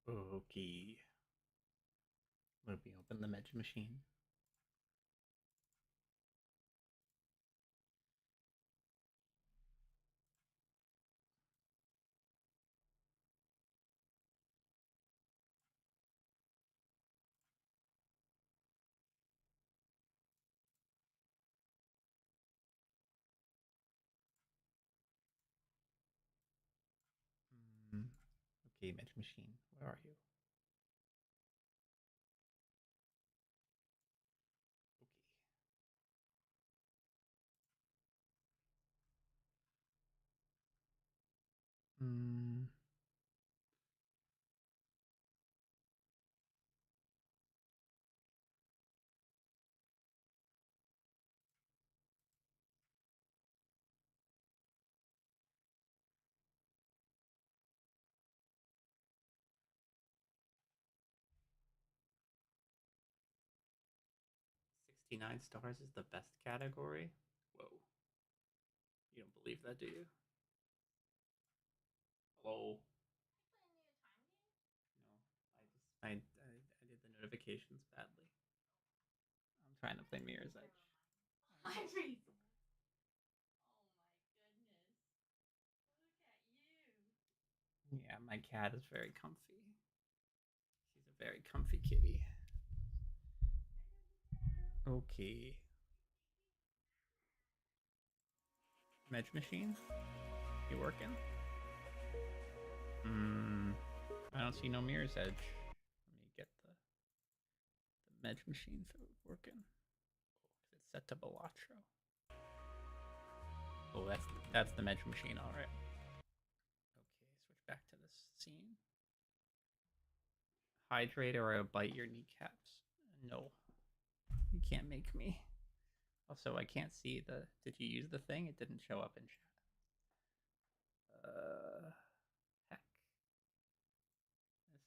Okay. Let me open the Medge machine. Mm, okay, Medge machine. Where are you? Okay. 69 stars is the best category? Whoa. You don't believe that, do you? Hello? No, I did the notifications badly. I'm trying to play Mirror's Edge. I'm Hazel. Yeah, my cat is very comfy. She's a very comfy kitty. Okay. Medge machine? You working? I don't see no Mirror's Edge. Let me get the Medge machine working. Oh, it's set to Balatro. Oh, that's the Medge machine, all right. Okay, switch back to this scene. Hydrate or I'll bite your kneecaps. No, you can't make me. Also, I can't see the. Did you use the thing? It didn't show up in chat. Heck.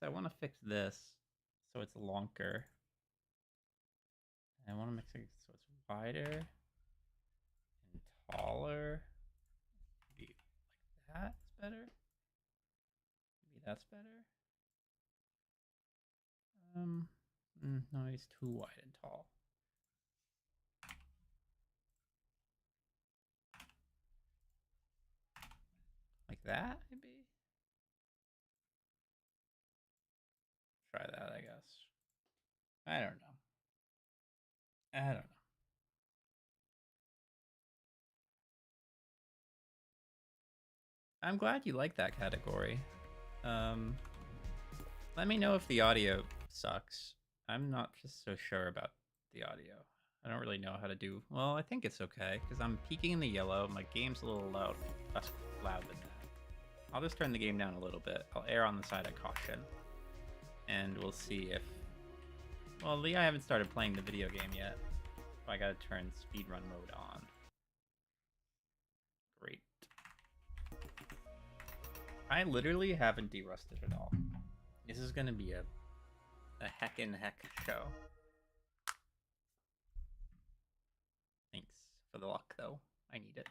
So I want to fix this so it's longer. I want to mix it so it's wider and taller. Maybe like that's better. Maybe that's better. No, he's too wide and tall. Like that, maybe? Try that, I guess. I don't know. I don't know. I'm glad you like that category. Um, Let me know if the audio sucks. I'm not just so sure about the audio. I don't really know how to do. Well, I think it's okay because I'm peaking in the yellow. My game's a little loud, less loud than that. I'll just turn the game down a little bit. I'll err on the side of caution, and we'll see if. Well, Lee, I haven't started playing the video game yet. So I gotta turn speedrun mode on. Great. I literally haven't derusted at all. This is gonna be a heckin' heck show. Thanks for the luck, though. I need it.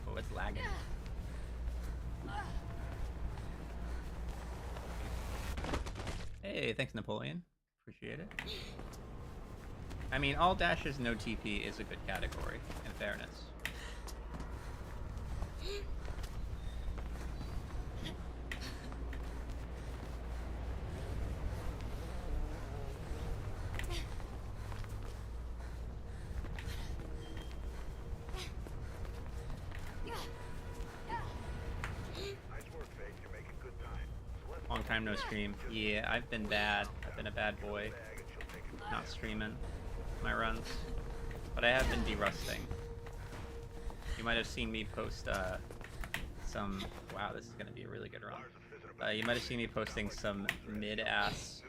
Oh, it's lagging. Hey, thanks, Napoleon. Appreciate it. I mean, all dashes, no TP is a good category, in fairness. Long time no stream. Yeah, I've been bad. I've been a bad boy. Not streaming my runs. But I have been derusting. You might have seen me post some... Wow, this is going to be a really good run. You might have seen me posting some mid-ass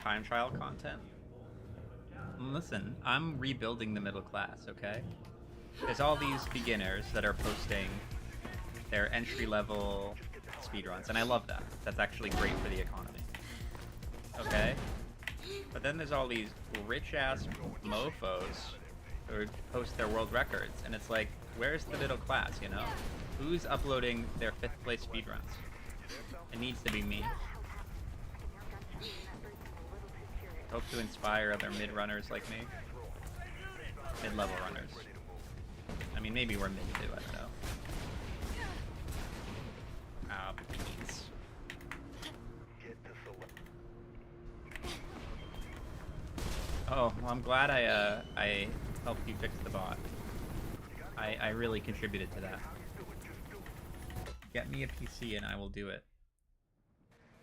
time trial content. Listen, I'm rebuilding the middle class, okay? There's all these beginners that are posting their entry-level speedruns, and I love that. That's actually great for the economy. Okay? But then there's all these rich-ass mofos or post their world records, and it's like, where's the middle class, you know? Who's uploading their 5th place speedruns? It needs to be me. Hope to inspire other mid-runners like me. Mid-level runners. I mean, maybe we're mid too, I don't know. Ah, beans. Oh, well, I'm glad I helped you fix the bot. I really contributed to that. Get me a PC and I will do it.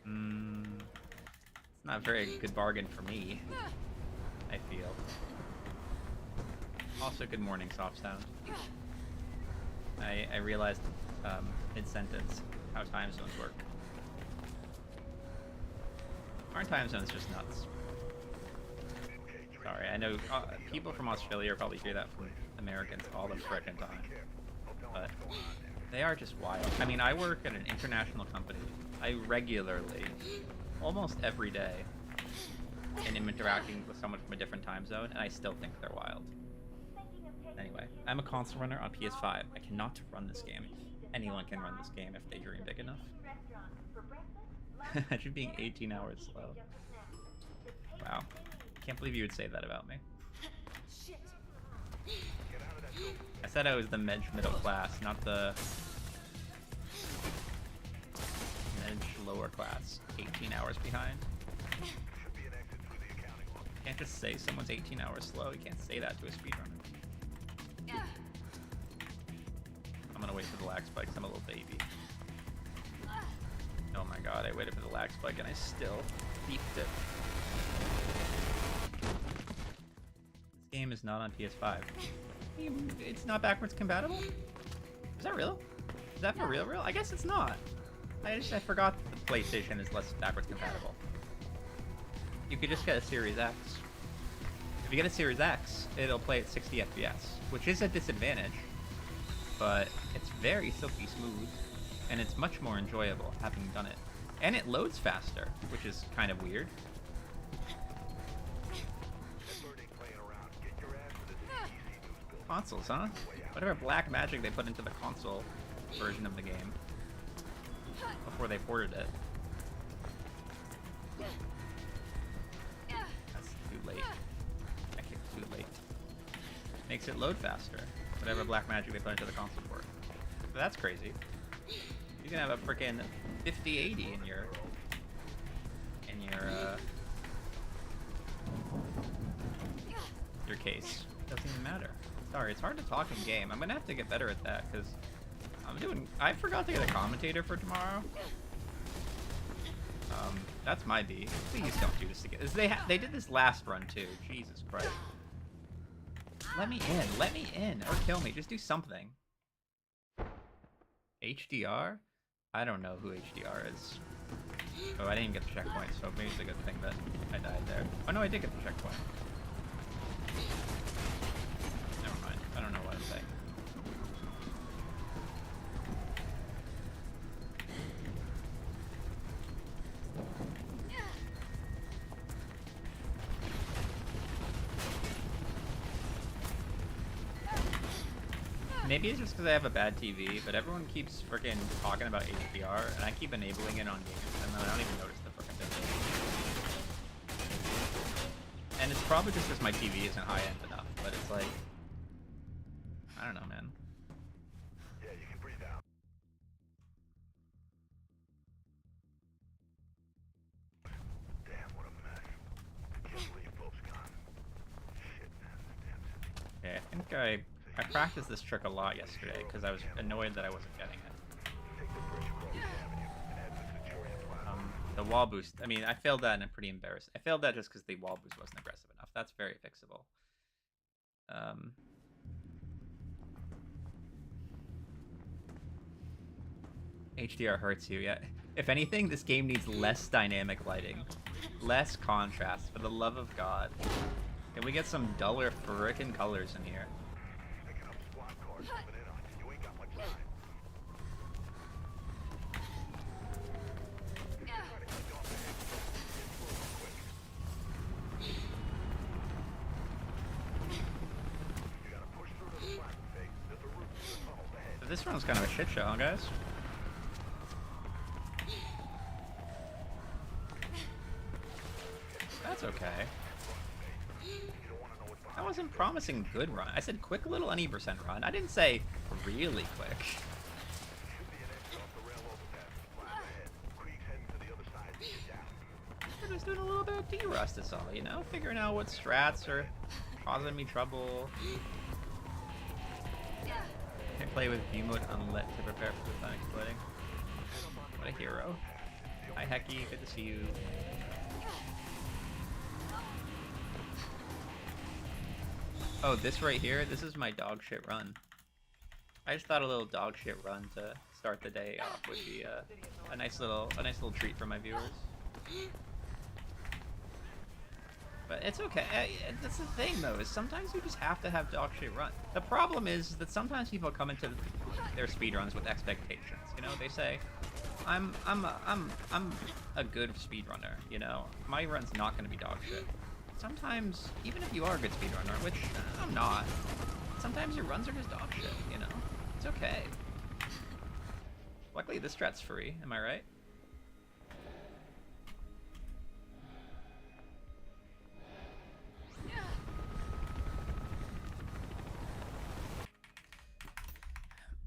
It's not a very good bargain for me, I feel. Also, good morning, Soft Sound. I realized mid-sentence how time zones work. Aren't time zones just nuts? Sorry, I know people from Australia probably hear that from Americans all the frickin' time. But they are just wild. I mean, I work at an international company. I regularly, almost every day, am interacting with someone from a different time zone, and I still think they're wild. Anyway, I'm a console runner on PS5. I cannot run this game. Anyone can run this game if they dream big enough. Imagine being 18 hours slow. Wow. Can't believe you would say that about me. I said I was the middle class, not the lower class. 18 hours behind. You can't just say someone's 18 hours slow. You can't say that to a speedrunner. I'm gonna wait for the lag spike because I'm a little baby. Oh my god, I waited for the lag spike and I still beeped it. This game is not on PS5. It's not backwards compatible? Is that real? Is that for real? I guess it's not. I forgot that the PlayStation is less backwards compatible. You could just get a Series X. If you get a Series X, it'll play at 60 FPS, which is a disadvantage, but it's very silky smooth, and it's much more enjoyable having done it. And it loads faster, which is kind of weird. Consoles, huh? Whatever black magic they put into the console version of the game before they ported it. That's too late. I kicked too late. Makes it load faster. Whatever black magic they put into the console port. So that's crazy. You can have a frickin' 5080 in your case. Doesn't even matter. Sorry, it's hard to talk in game. I'm gonna have to get better at that because I forgot to get a commentator for tomorrow. That's my B. Please don't do this again. They did this last run too. Jesus Christ. Let me in. Let me in. Or kill me. Just do something. HDR? I don't know who HDR is. Oh, I didn't get the checkpoint, so maybe it's a good thing that I died there. Oh no, I did get the checkpoint. Never mind. I don't know what I'm saying. Maybe it's just because I have a bad TV, but everyone keeps freaking talking about HDR, and I keep enabling it on games, and then I don't even notice the freaking thing. And it's probably just because my TV isn't high-end enough, but it's like... I don't know, man. Yeah, you can breathe out. Damn, what a mess. Can't believe Bob's gone. Shit, man. Damn. Okay, I think I practiced this trick a lot yesterday because I was annoyed that I wasn't getting it. The wall boost. I mean, I failed that and I'm pretty embarrassed. I failed that just because the wall boost wasn't aggressive enough. That's very fixable. HDR hurts you, yeah. If anything, this game needs less dynamic lighting. Less contrast, for the love of God. Can we get some duller frickin' colors in here? This round's kind of a shit show, huh, guys? That's okay. I wasn't promising good run. I said quick little any percent run. I didn't say really quick. I'm just doing a little bit of derust, that's all, you know? Figuring out what strats are causing me trouble. Can't play with view mode unlit to prepare for the fun exploding. What a hero. Hi Hecky, good to see you. Oh, this right here, this is my dog shit run. I just thought a little dog shit run to start the day off would be a nice little treat for my viewers. But it's okay. That's the thing, though, is sometimes you just have to have dog shit run. The problem is that sometimes people come into their speedruns with expectations. You know, they say, I'm a good speedrunner. You know, my run's not going to be dog shit. Sometimes, even if you are a good speedrunner, which I'm not, sometimes your runs are just dog shit. You know, it's okay. Luckily, this strat's free. Am I right?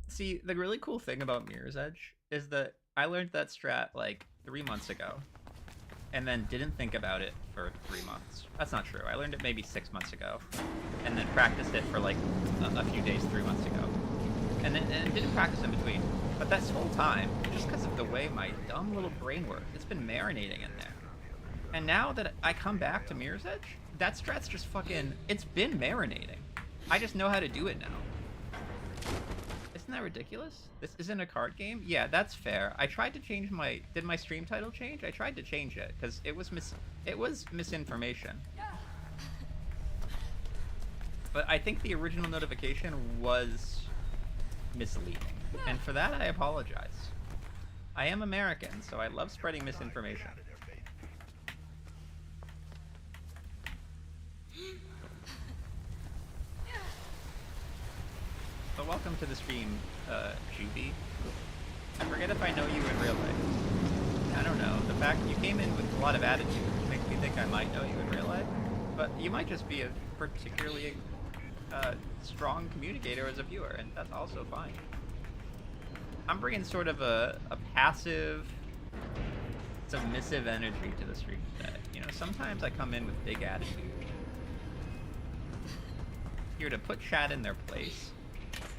See, the really cool thing about Mirror's Edge is that I learned that strat like 3 months ago and then didn't think about it for 3 months. That's not true. I learned it maybe 6 months ago and then practiced it for like a few days 3 months ago and then didn't practice in between. But this whole time, just because of the way my dumb little brain works, it's been marinating in there. And now that I come back to Mirror's Edge, that strat's just fucking, it's been marinating. I just know how to do it now. Isn't that ridiculous? This isn't a card game? Yeah, that's fair. I tried to change did my stream title change? I tried to change it because it was misinformation. But I think the original notification was misleading. And for that, I apologize. I am American, so I love spreading misinformation. So welcome to the stream, GB. I forget if I know you in real life. I don't know. The fact you came in with a lot of attitude makes me think I might know you in real life. But you might just be a particularly strong communicator as a viewer, and that's also fine. I'm bringing sort of a passive, submissive energy to the stream today. You know, sometimes I come in with big attitude. Here to put chat in their place.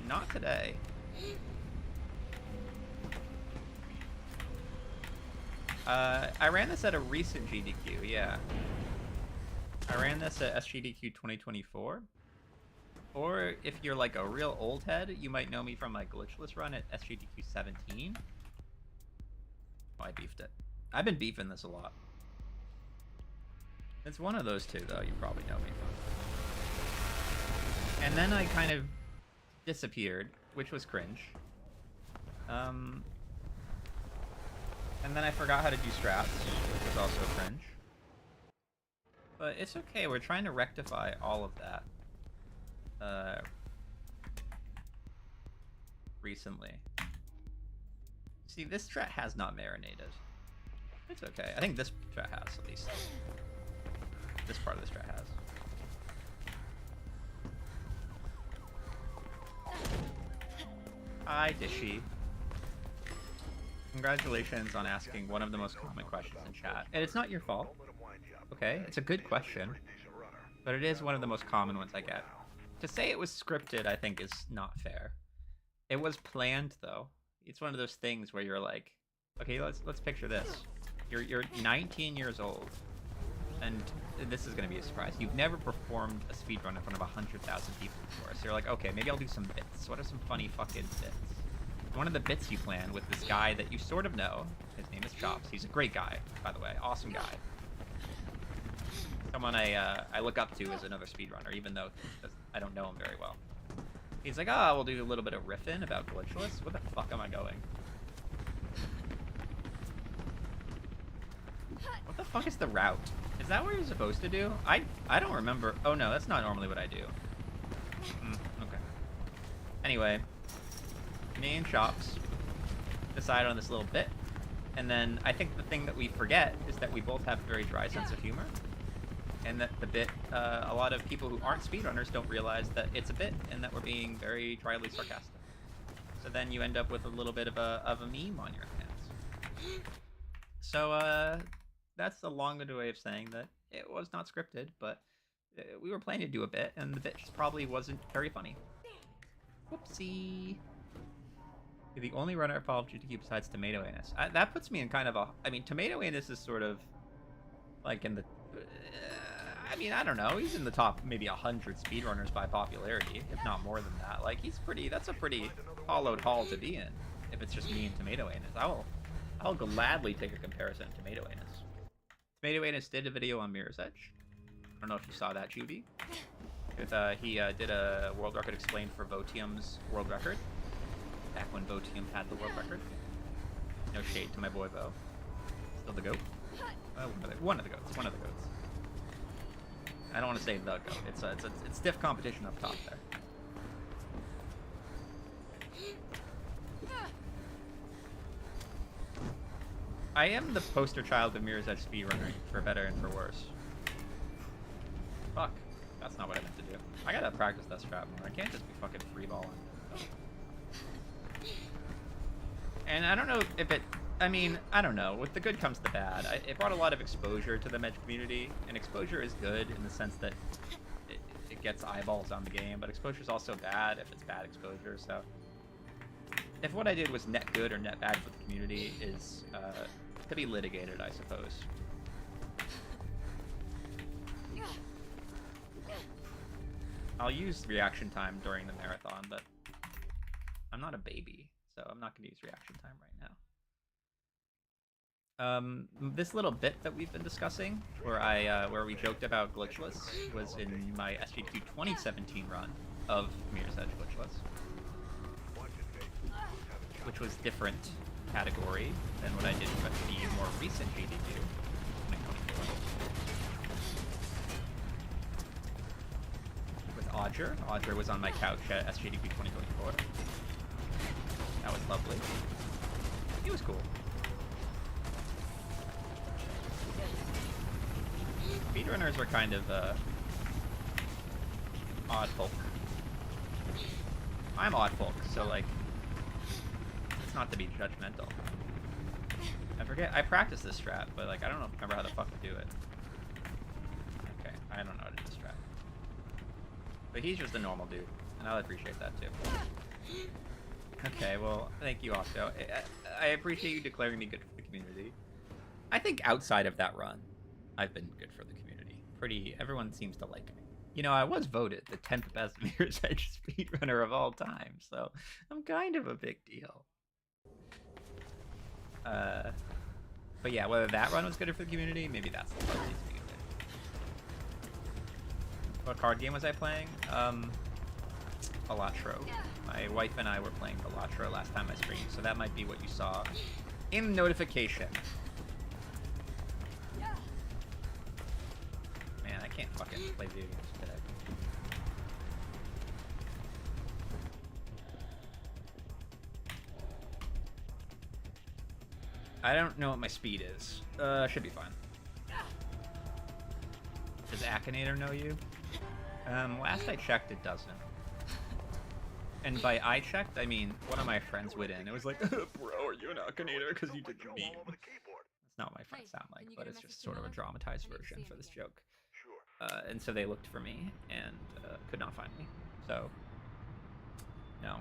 Not today. I ran this at a recent GDQ, yeah. I ran this at SGDQ 2024. Or if you're like a real old head, you might know me from my glitchless run at SGDQ 17. Oh, I beefed it. I've been beefing this a lot. It's one of those two, though, you probably know me from. And then I kind of disappeared, which was cringe. And then I forgot how to do strats, which was also cringe. But it's okay, we're trying to rectify all of that. Recently. See, this strat has not marinated. It's okay. I think this strat has, at least. This part of the strat has. Hi, Dishy. Congratulations on asking one of the most common questions in chat. And it's not your fault. Okay, it's a good question. But it is one of the most common ones I get. To say it was scripted, I think, is not fair. It was planned, though. It's one of those things where you're like, okay, let's picture this. You're 19 years old, and this is going to be a surprise. You've never performed a speedrun in front of 100,000 people before, so you're like, okay, maybe I'll do some bits. What are some funny fucking bits? One of the bits you plan with this guy that you sort of know, his name is Chops. He's a great guy, by the way, awesome guy. Someone I look up to as another speedrunner, even though I don't know him very well. He's like, oh, we'll do a little bit of riffing about glitchless. Where the fuck am I going? What the fuck is the route? Is that what you're supposed to do? I don't remember. Oh no, that's not normally what I do. Okay. Anyway, Me and Chops decide on this little bit, and then I think the thing that we forget is that we both have a very dry sense of humor, and that the bit, a lot of people who aren't speedrunners don't realize that it's a bit, and that we're being very dryly sarcastic. So then you end up with a little bit of a meme on your hands. So, that's a long-winded way of saying that it was not scripted, but we were planning to do a bit, and the bit just probably wasn't very funny. Whoopsie. You're the only runner involved GTQ besides Tomato Anus. That puts me in kind of a... I mean, Tomato Anus is sort of like in the... I mean, I don't know. He's in the top maybe 100 speedrunners by popularity, if not more than that. Like, he's pretty... That's a pretty hollowed hall to be in, if it's just me and Tomato Anus. I'll gladly take a comparison to Tomato Anus. Tomato Anus did a video on Mirror's Edge. I don't know if you saw that, Judy. He did a world record explained for Votium's world record. Back when Votium had the world record. No shade to my boy Vo. Still the goat. One of the goats. One of the goats. I don't want to say the goat. It's stiff competition up top there. I am the poster child of Mirror's Edge speedrunning, for better and for worse. Fuck. That's not what I meant to do. I gotta practice that strat more. I can't just be fucking freeballing. And I don't know if it... I mean, I don't know. With the good comes the bad. It brought a lot of exposure to the Medj community, and exposure is good in the sense that it gets eyeballs on the game, but exposure is also bad if it's bad exposure, so... If what I did was net good or net bad for the community is to be litigated, I suppose. I'll use reaction time during the marathon, but I'm not a baby, so I'm not going to use reaction time right now. This little bit that we've been discussing, where we joked about glitchless, was in my SG2 2017 run of Mirror's Edge glitchless, which was different category than what I did with the more recent GD2 2024. With Odger. Odger was on my couch at SGDP 2024. That was lovely. He was cool. Speedrunners are kind of odd folk. I'm odd folk, so like, it's not to be judgmental. I forget, I practiced this strat, but like, I don't remember how the fuck to do it. Okay, I don't know how to do this strat. But he's just a normal dude, and I'll appreciate that too. Okay, well, thank you, Octo. I appreciate you declaring me good for the community. I think outside of that run, I've been good for the community. Everyone seems to like me. You know, I was voted the 10th best Mirror's Edge speedrunner of all time, so I'm kind of a big deal. But yeah, whether that run was good for the community, maybe that's the part that needs to be good. What card game was I playing? Balatro. My wife and I were playing Balatro last time I streamed, so that might be what you saw in the notification. Man, I can't fucking play video games today. I don't know what my speed is. Should be fine. Does Akinator know you? Last I checked, it doesn't. And by I checked, I mean one of my friends went in. It was like, bro, are you an Akinator? Because you did the meme. That's not what my friends sound like, but it's just sort of a dramatized version for this joke. And so they looked for me and could not find me. So, no.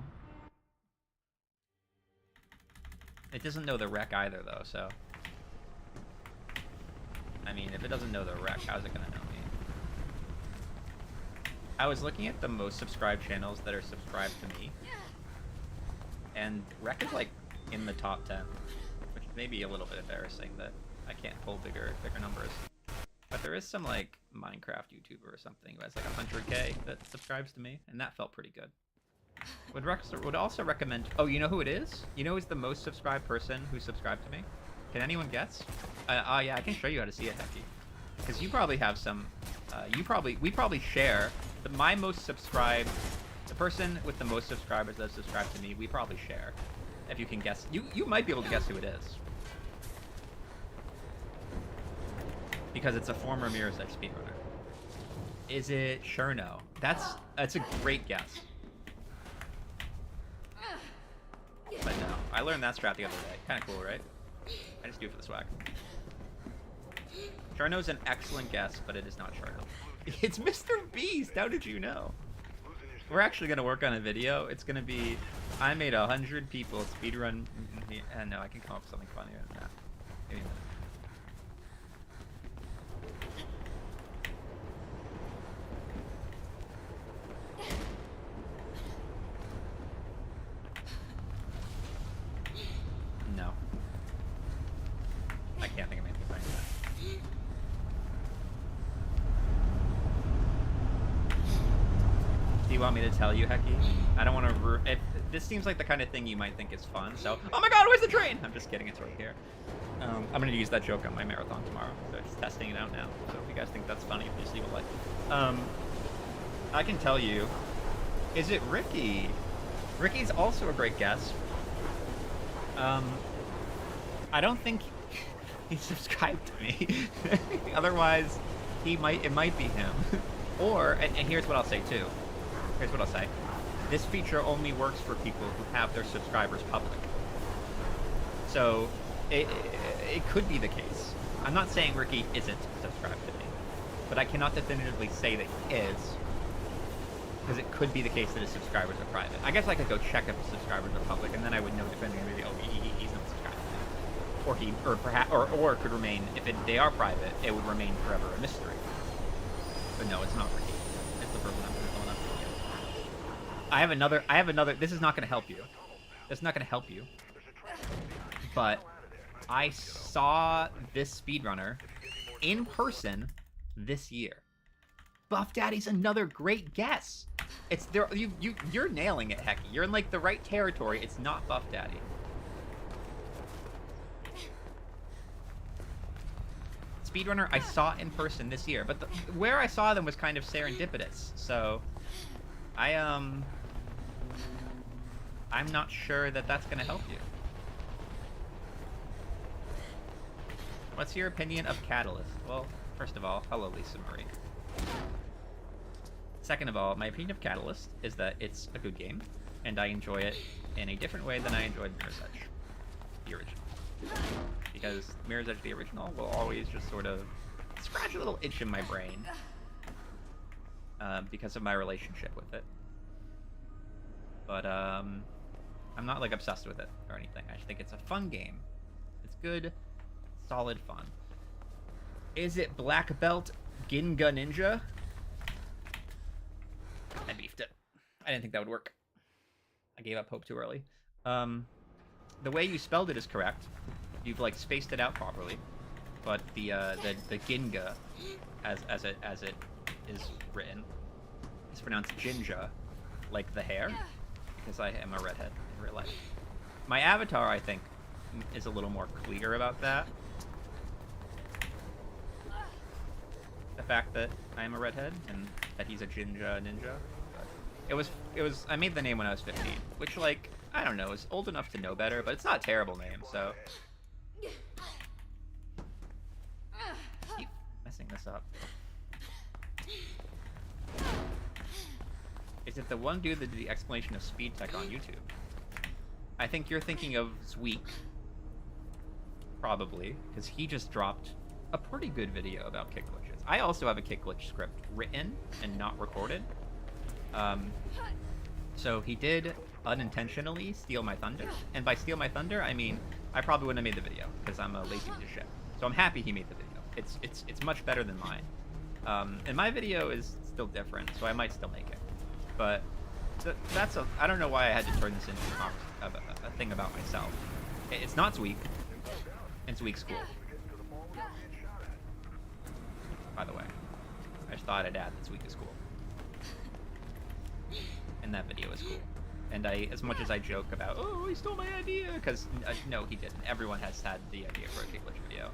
It doesn't know the rec either, though, so... I mean, if it doesn't know the rec, how's it gonna know me? I was looking at the most subscribed channels that are subscribed to me, and rec is, like, in the top 10, which may be a little bit embarrassing that I can't pull bigger numbers. But there is some, like, Minecraft YouTuber or something who has, like, 100K that subscribes to me, and that felt pretty good. Would also recommend... Oh, you know who it is? You know who's the most subscribed person who subscribed to me? Can anyone guess? Yeah, I can show you how to see it, Hecky. Because you probably have some... we probably share... My most subscribed The person with the most subscribers that subscribed to me, we probably share. If you can guess, you might be able to guess who it is. Because it's a former Mirror's Edge speedrunner. Is it Cherno? That's a great guess. But no, I learned that strat the other day. Kind of cool, right? I just do it for the swag. Cherno's an excellent guess, but it is not Cherno. It's Mr. Beast! How did you know? We're actually going to work on a video. It's going to be, I made 100 people speedrun... No, I can come up with something funnier than that. Give me a minute. No. I can't think of anything funny than that. Do you want me to tell you, Hecky? I don't want to this seems like the kind of thing you might think is fun, so... Oh my god, where's the train? I'm just kidding, it's right here. I'm going to use that joke on my marathon tomorrow, so just testing it out now. So if you guys think that's funny, please leave a like. I can tell you... Is it Ricky? Ricky's also a great guess. I don't think he subscribed to me. Otherwise, it might be him. Or, and here's what I'll say too. Here's what I'll say. This feature only works for people who have their subscribers public. So, it could be the case. I'm not saying Ricky isn't subscribed to me, but I cannot definitively say that he is, because it could be the case that his subscribers are private. I guess I could go check if his subscribers are public, and then I would know definitively, oh, he's not subscribed to me. Or it could remain, if they are private, it would remain forever a mystery. But no, it's not Ricky. It's the person I'm going up to. I have another, this is not going to help you. It's not going to help you. But I saw this speedrunner in person this year. Buff Daddy's another great guess. It's there. You're nailing it, Hecky. You're in like the right territory. It's not Buff Daddy. Speedrunner I saw in person this year, but where I saw them was kind of serendipitous. So I'm not sure that that's gonna help you. What's your opinion of Catalyst? Well, first of all, hello Lisa Marie. Second of all, my opinion of Catalyst is that it's a good game, and I enjoy it in a different way than I enjoyed Mirror's Edge, the original. Because Mirror's Edge, the original, will always just sort of scratch a little itch in my brain because of my relationship with it. But I'm not like obsessed with it or anything. I just think it's a fun game. It's good, solid fun. Is it Blackbeltginganinja? I beefed it. I didn't think that would work. I gave up hope too early. The way you spelled it is correct. You've like spaced it out properly, but the Ginga, as it is written, is pronounced Jinja, like the hair, because I am a redhead in real life. My avatar, I think, is a little more clear about that. The fact that I am a redhead and that he's a Jinja ninja. But it was. I made the name when I was 15, which like I don't know, is old enough to know better, but it's not a terrible name. So keep messing this up. Is it the one dude that did the explanation of speed tech on YouTube? I think you're thinking of Zweek. Probably, because he just dropped a pretty good video about kick glitches. I also have a kick glitch script written and not recorded. So he did unintentionally steal my thunder. And by steal my thunder, I mean, I probably wouldn't have made the video, because I'm a lazy piece of shit. So I'm happy he made the video. It's much better than mine. And my video is still different, so I might still make it. But I don't know why I had to turn this into a thing about myself. It's not Zweek. It's Zweek's cool. By the way, I just thought I'd add that Zweek is cool. And that video is cool. And as much as I joke about, oh, he stole my idea, because no, he didn't. Everyone has had the idea for a kick glitch video.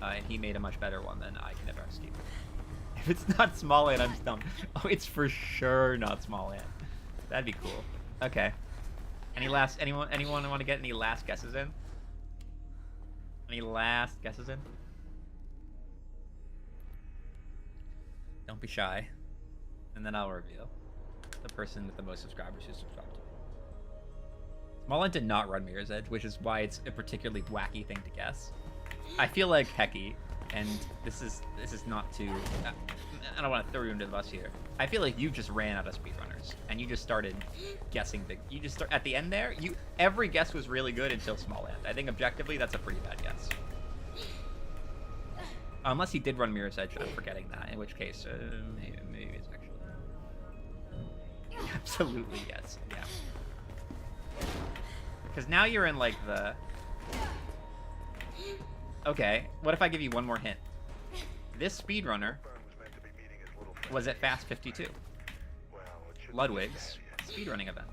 And he made a much better one than I can ever execute. If it's not small ant, I'm stumped. Oh, it's for sure not small ant. That'd be cool. Okay. Anyone want to get any last guesses in? Any last guesses in? Don't be shy. And then I'll reveal the person with the most subscribers who subscribed to me. Smallland did not run Mirror's Edge, which is why it's a particularly wacky thing to guess. I feel like Hecky, and this is not to... I don't want to throw you into the bus here. I feel like you just ran out of speedrunners, and you just started guessing big. You just at the end there. Every guess was really good until Smallland. I think objectively that's a pretty bad guess. Unless he did run Mirror's Edge, I'm forgetting that. In which case, maybe it's actually absolutely yes. Yeah. Because now you're in like the. Okay, what if I give you one more hint? This speedrunner was at Fast 52, Ludwig's speedrunning event.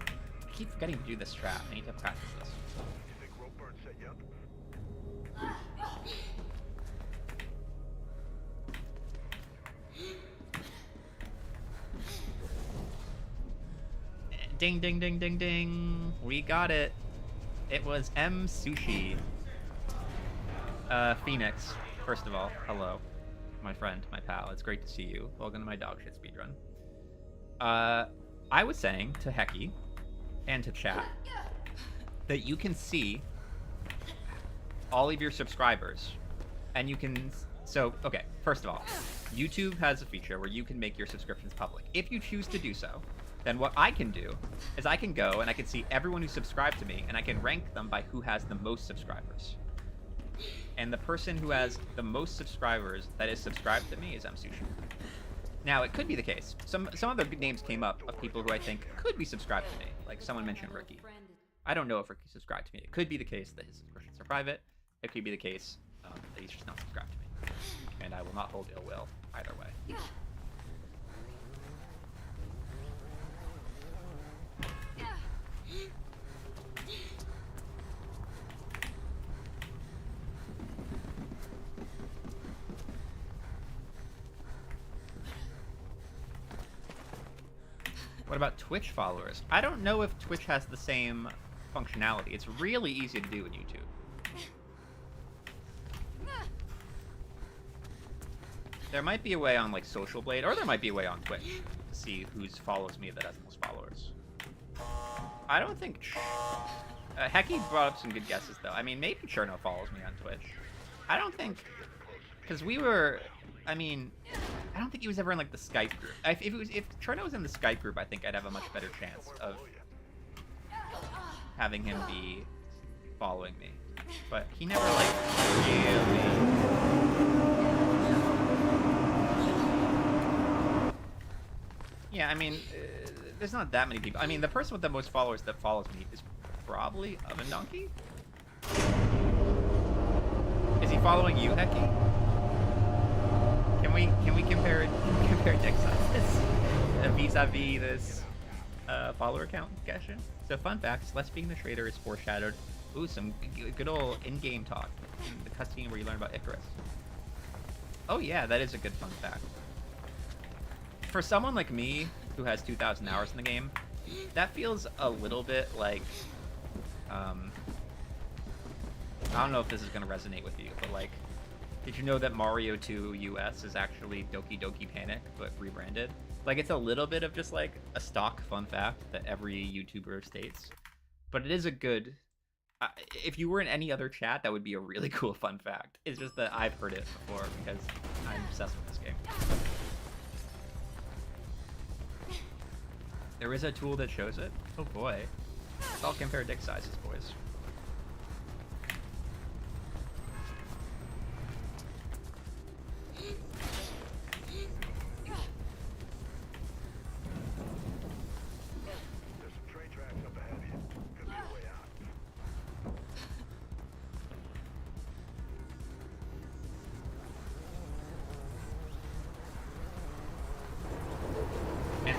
I keep forgetting to do this strat. I need to practice this. You think rope burn set you up? Ding, ding, ding, ding, ding. We got it. It was M Sushi. Phoenix, first of all, hello. My friend, my pal. It's great to see you. Welcome to my dog shit speedrun. I was saying to Hecky and to chat that you can see all of your subscribers. And you can... So, okay, first of all, YouTube has a feature where you can make your subscriptions public. If you choose to do so, then what I can do is I can go and I can see everyone who subscribed to me, and I can rank them by who has the most subscribers. And the person who has the most subscribers that is subscribed to me is MSushi. Now, it could be the case. Some other good names came up of people who I think could be subscribed to me. Like someone mentioned Ricky. I don't know if Ricky subscribed to me. It could be the case that his subscriptions are private. It could be the case that he's just not subscribed to me. And I will not hold ill will either way. What about Twitch followers? I don't know if Twitch has the same functionality. It's really easy to do in YouTube. There might be a way on like Social Blade, or there might be a way on Twitch to see who follows me that has the most followers. I don't think... Hecky brought up some good guesses though. I mean, maybe Cherno follows me on Twitch. I don't think... Because we were... I mean... I don't think he was ever in like the Skype group. If Cherno was in the Skype group, I think I'd have a much better chance of having him be following me. But he never like really. Yeah, I mean, there's not that many people. I mean, the person with the most followers that follows me is probably Oven Donkey. Is he following you, Hecky? Can we compare deck sizes vis-a-vis this follower count question? So fun facts: Less being the trader is foreshadowed. Ooh, some good old in-game talk in the cutscene where you learn about Icarus. Oh yeah, that is a good fun fact. For someone like me who has 2,000 hours in the game, that feels a little bit like I don't know if this is gonna resonate with you, but like. Did you know that Mario 2 US is actually Doki Doki Panic, but rebranded? Like, it's a little bit of just, like, a stock fun fact that every YouTuber states. But it is a good... if you were in any other chat, that would be a really cool fun fact. It's just that I've heard it before because I'm obsessed with this game. There is a tool that shows it? Oh boy. Let's all compare dick sizes, boys.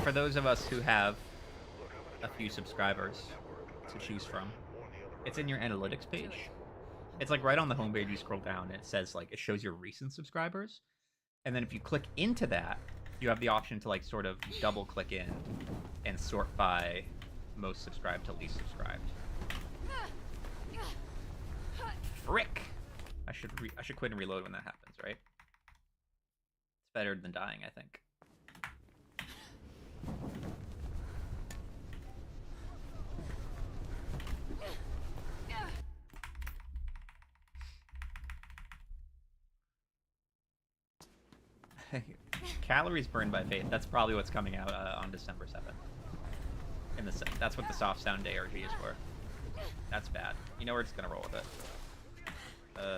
For those of us who have a few subscribers to choose from, it's in your analytics page. It's like right on the homepage, you scroll down and it says like, it shows your recent subscribers. And then if you click into that, you have the option to like sort of double click in and sort by most subscribed to least subscribed. Frick! I should quit and reload when that happens, right? It's better than dying, I think. Calories burned by faith. That's probably what's coming out on December 7th. That's what the soft sound ARG is for. That's bad. You know we're just gonna roll with it.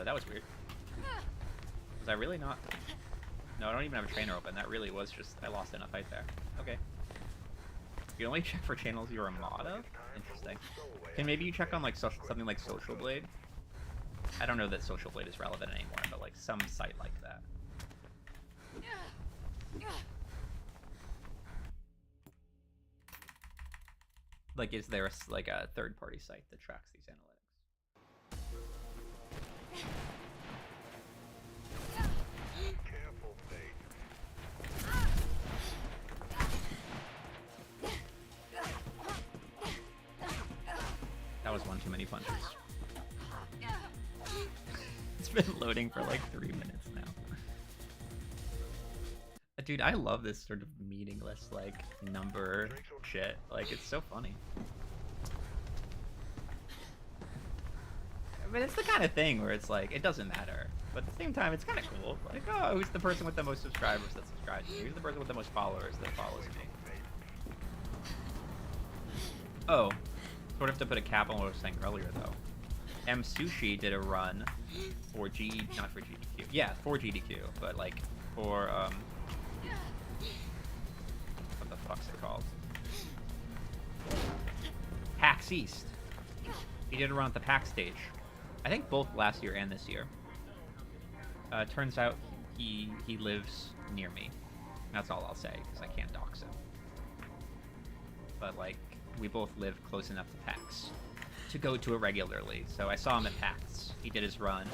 That was weird. Was I really not? No, I don't even have a trainer open. That really was just I lost in a fight there. Okay. You only check for channels you're a mod of? Interesting. Can maybe you check on like something like Social Blade? I don't know that Social Blade is relevant anymore, but like some site like that. Like, is there like a third-party site that tracks these analytics? Careful, mate. That was one too many punches. It's been loading for like 3 minutes now. Dude, I love this sort of meaningless, like, number shit. Like, it's so funny. I mean, it's the kind of thing where it's like, it doesn't matter. But at the same time, it's kind of cool. Like, oh, who's the person with the most subscribers that subscribes to me? Who's the person with the most followers that follows me? Oh, sort of to put a cap on what I was saying earlier, though. M Sushi did a run for not for GDQ. Yeah, for GDQ, but, like, for, what the fuck's it called? PAX East. He did a run at the PAX stage. I think both last year and this year. Turns out he lives near me. That's all I'll say, because I can't dox him. But, like, we both live close enough to PAX to go to it regularly. So I saw him at PAX. He did his run.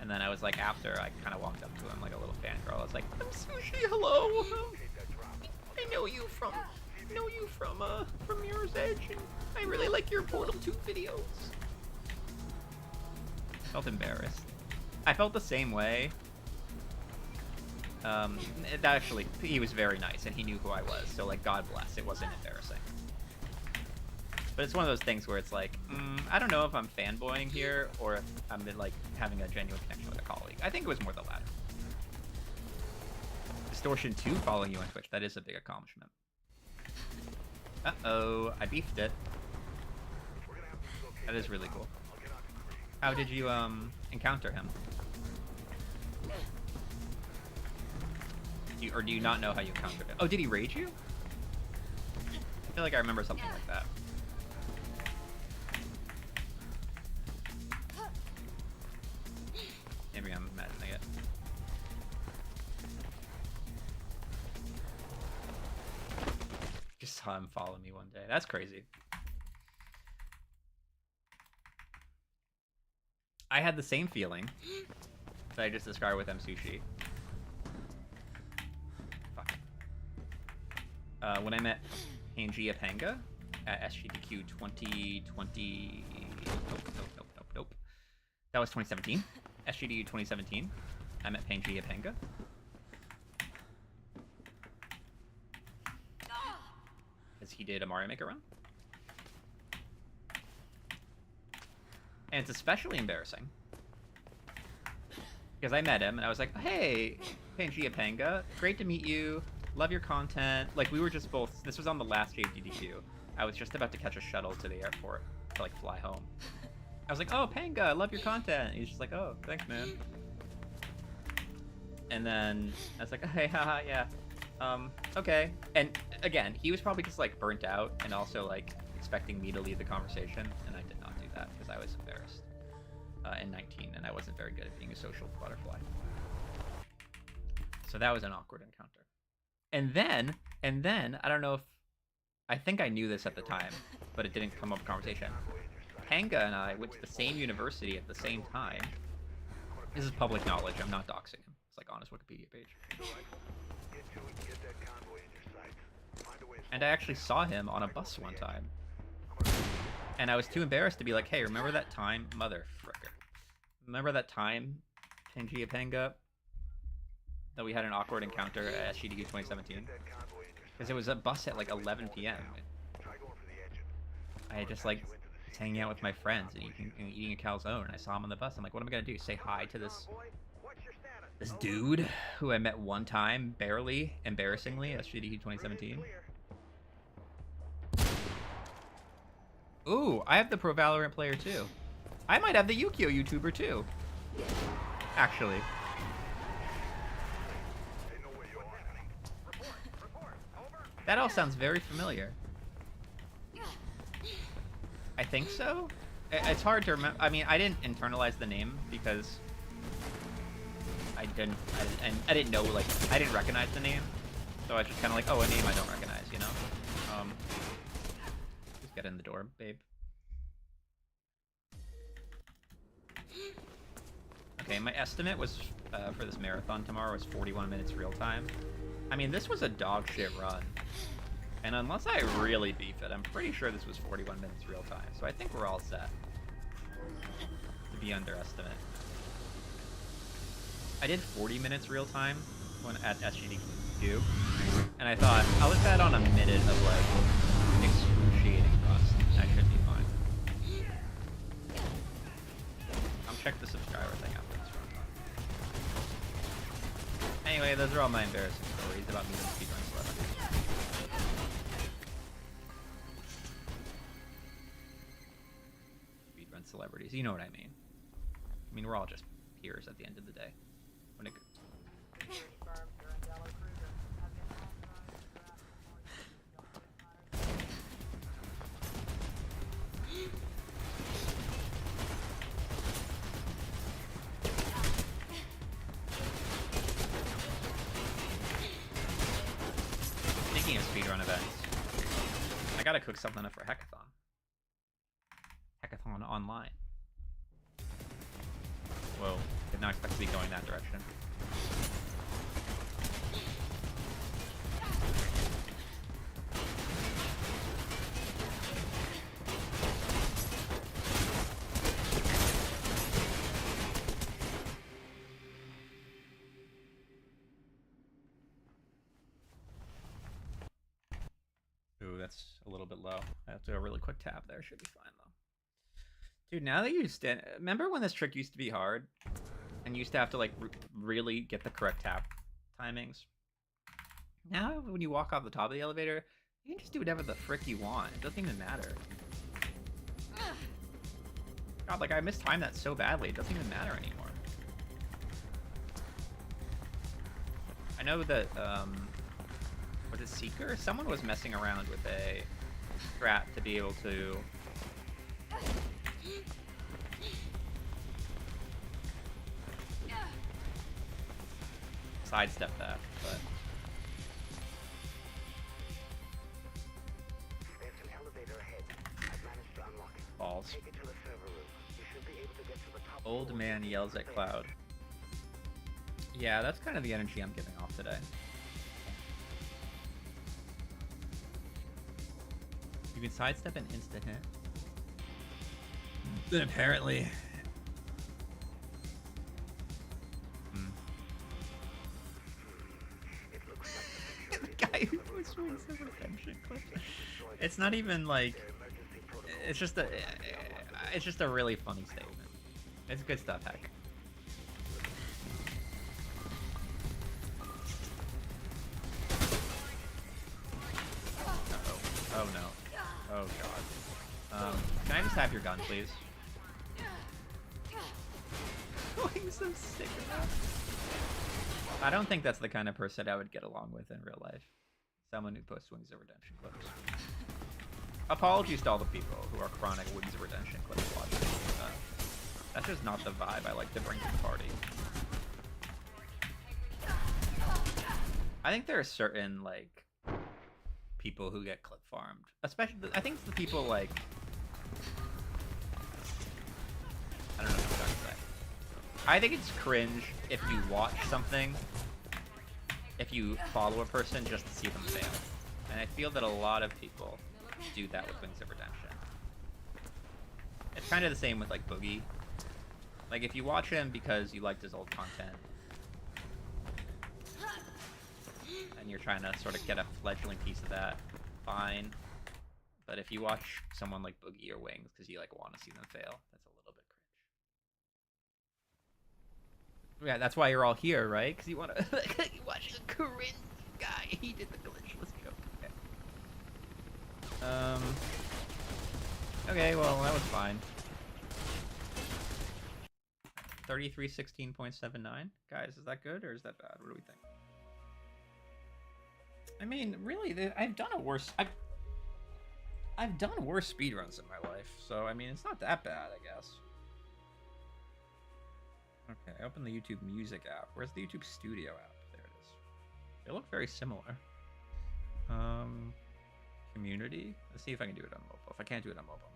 And then I was like, after, I kind of walked up to him like a little fangirl. I was like, I'm Sushi, hello! I know you from Mirror's Edge, and I really like your Portal 2 videos. I felt embarrassed. I felt the same way. Actually, he was very nice, and he knew who I was, so, like, God bless, it wasn't embarrassing. But it's one of those things where it's like, I don't know if I'm fanboying here, or if I'm, like, having a genuine connection with a colleague. I think it was more the latter. Distortion 2 following you on Twitch, that is a big accomplishment. Uh-oh, I beefed it. That is really cool. How did you, encounter him? Or do you not know how you encountered him? Oh, did he raid you? I feel like I remember something like that. Maybe I'm imagining it. Just saw him follow me one day. That's crazy. I had the same feeling that I just described with M Sushi. Fuck. When I met Pangaea Panga at SGDQ 2020. Nope. That was 2017. SGDQ 2017. I met Pangaea Panga. Because he did a Mario Maker run. And it's especially embarrassing because I met him and I was like, hey, Pangaea Panga, great to meet you. Love your content. Like, we were just both, this was on the last day of DDQ. I was just about to catch a shuttle to the airport to, like, fly home. I was like, oh, Panga, I love your content. And he's just like, oh, thanks, man. And then I was like, hey, haha, yeah. Okay. And again, he was probably just, like, burnt out and also, like, expecting me to lead the conversation, and I did not do that because I was embarrassed in 19, and I wasn't very good at being a social butterfly. So that was an awkward encounter. And then, I don't know if, I think I knew this at the time, but it didn't come up in conversation. Panga and I went to the same university at the same time. This is public knowledge, I'm not doxing him. It's like on his Wikipedia page. Get that convoy in your sights. Find a way to And I actually saw him on a bus one time. And I was too embarrassed to be like, hey, remember that time? Mother fricker. Remember that time, Shinji Ipanga, that we had an awkward encounter at SGDQ 2017? Because it was a bus at like 11 p.m. I had just like was hanging out with my friends and eating a calzone, and I saw him on the bus. I'm like, what am I gonna do? Say hi to this dude who I met one time, barely, embarrassingly, at SGDQ 2017? Ooh, I have the Pro Valorant player too. I might have the Yukio YouTuber too. Actually. That all sounds very familiar. I think so? It's hard to remember. I mean, I didn't internalize the name because I didn't know, like, I didn't recognize the name. So I was just kind of like, oh, a name I don't recognize, you know? Just get in the door, babe. Okay, my estimate was for this marathon tomorrow was 41 minutes real time. I mean, this was a dog shit run. And unless I really beef it, I'm pretty sure this was 41 minutes real time. So I think we're all set to be underestimate. I did 40 minutes real time when at SGDQ, and I thought I'll just add on a minute of like excruciating rust. I should be fine. I'll check the subscriber thing after this run. Anyway, those are all my embarrassing stories about meeting speedrun celebrities. Speedrun celebrities, you know what I mean. I mean, we're all just peers at the end of the day. When it... Speaking of speedrun events, I gotta cook something up for Hackathon. Hackathon online. Whoa, did not expect to be going that direction. Ooh, that's a little bit low. I have to do a really quick tap there. Should be fine, though. Dude, now that you stand... Remember when this trick used to be hard? And you used to have to, like, really get the correct tap timings? Now, when you walk off the top of the elevator, you can just do whatever the frick you want. It doesn't even matter. God, like, I mistimed that so badly. It doesn't even matter anymore. I know that, was it Seeker? Someone was messing around with a strat to be able to... sidestep that, but... There's an elevator ahead. I've managed to unlock it. Balls. Take it to the server room. You should be able to get to the top. Old man yells at cloud. Yeah, that's kind of the energy I'm giving off today. You can sidestep an instant hit. Then apparently... The guy who swings the redemption clip. It's not even like... It's just a really funny statement. It's good stuff, heck. Uh-oh. Oh no. Oh god. Can I just have your gun, please? Going so sick of that. I don't think that's the kind of person I would get along with in real life. Someone who posts Wings of Redemption clips. Apologies to all the people who are chronic Wings of Redemption clips watchers. That's just not the vibe I like to bring to the party. I think there are certain, like, people who get clip farmed. Especially, I think it's the people, like... I don't know what I'm trying to say. I think it's cringe if you watch something if you follow a person just to see them fail. And I feel that a lot of people do that with Wings of Redemption. It's kind of the same with like Boogie. Like if you watch him because you liked his old content and you're trying to sort of get a fledgling piece of that, fine. But if you watch someone like Boogie or Wings because you like want to see them fail, that's a little bit cringe. Yeah, that's why you're all here, right? Because you want to you watch a cringe guy. He did the glitch. Let's go. Okay. Okay, well that was fine. 3316.79. Guys, is that good or is that bad? What do we think? I mean, really, I've done a worse. I've done worse speedruns in my life, so I mean, it's not that bad, I guess. Okay, I open the YouTube Music app. Where's the YouTube Studio app? There it is. They look very similar. Community. Let's see if I can do it on mobile. If I can't do it on mobile,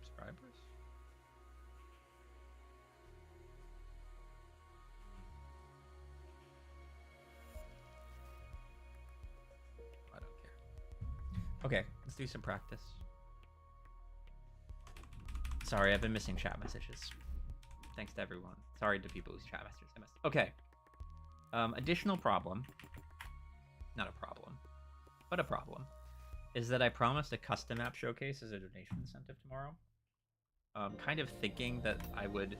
subscribers. I don't care. Okay, let's do some practice. Sorry, I've been missing chat messages. Thanks to everyone. Sorry to people whose chat messages I missed. Okay. Additional problem. Not a problem, but a problem. Is that I promised a custom app showcase as a donation incentive tomorrow. Kind of thinking that I would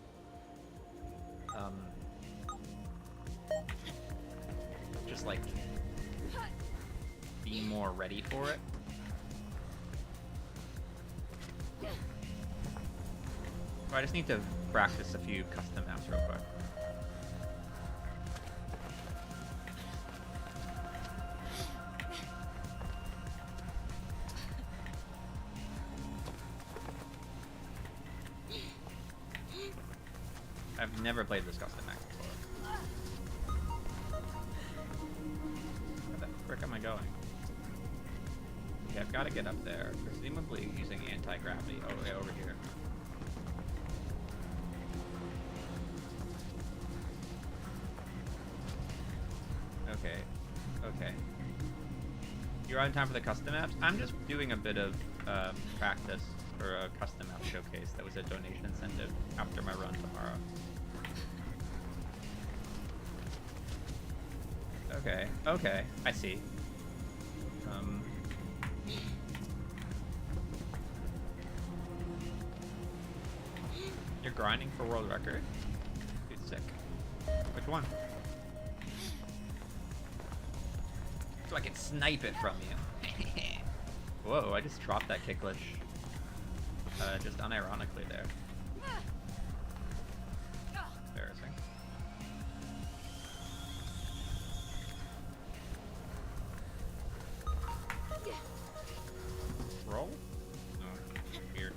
just like be more ready for it. I just need to practice a few custom apps real quick. I've never played this custom app before. Where the frick am I going? Okay, I've got to get up there, presumably using anti-gravity. Oh, way over here. Okay, okay. You're on time for the custom apps? I'm just doing a bit of practice for a custom app showcase that was a donation incentive after my run tomorrow. Okay, okay, I see. You're grinding for world record? Dude, sick. Which one? So I can snipe it from you. Whoa, I just dropped that kick glitch. Just unironically there. Embarrassing. Roll? No, weird.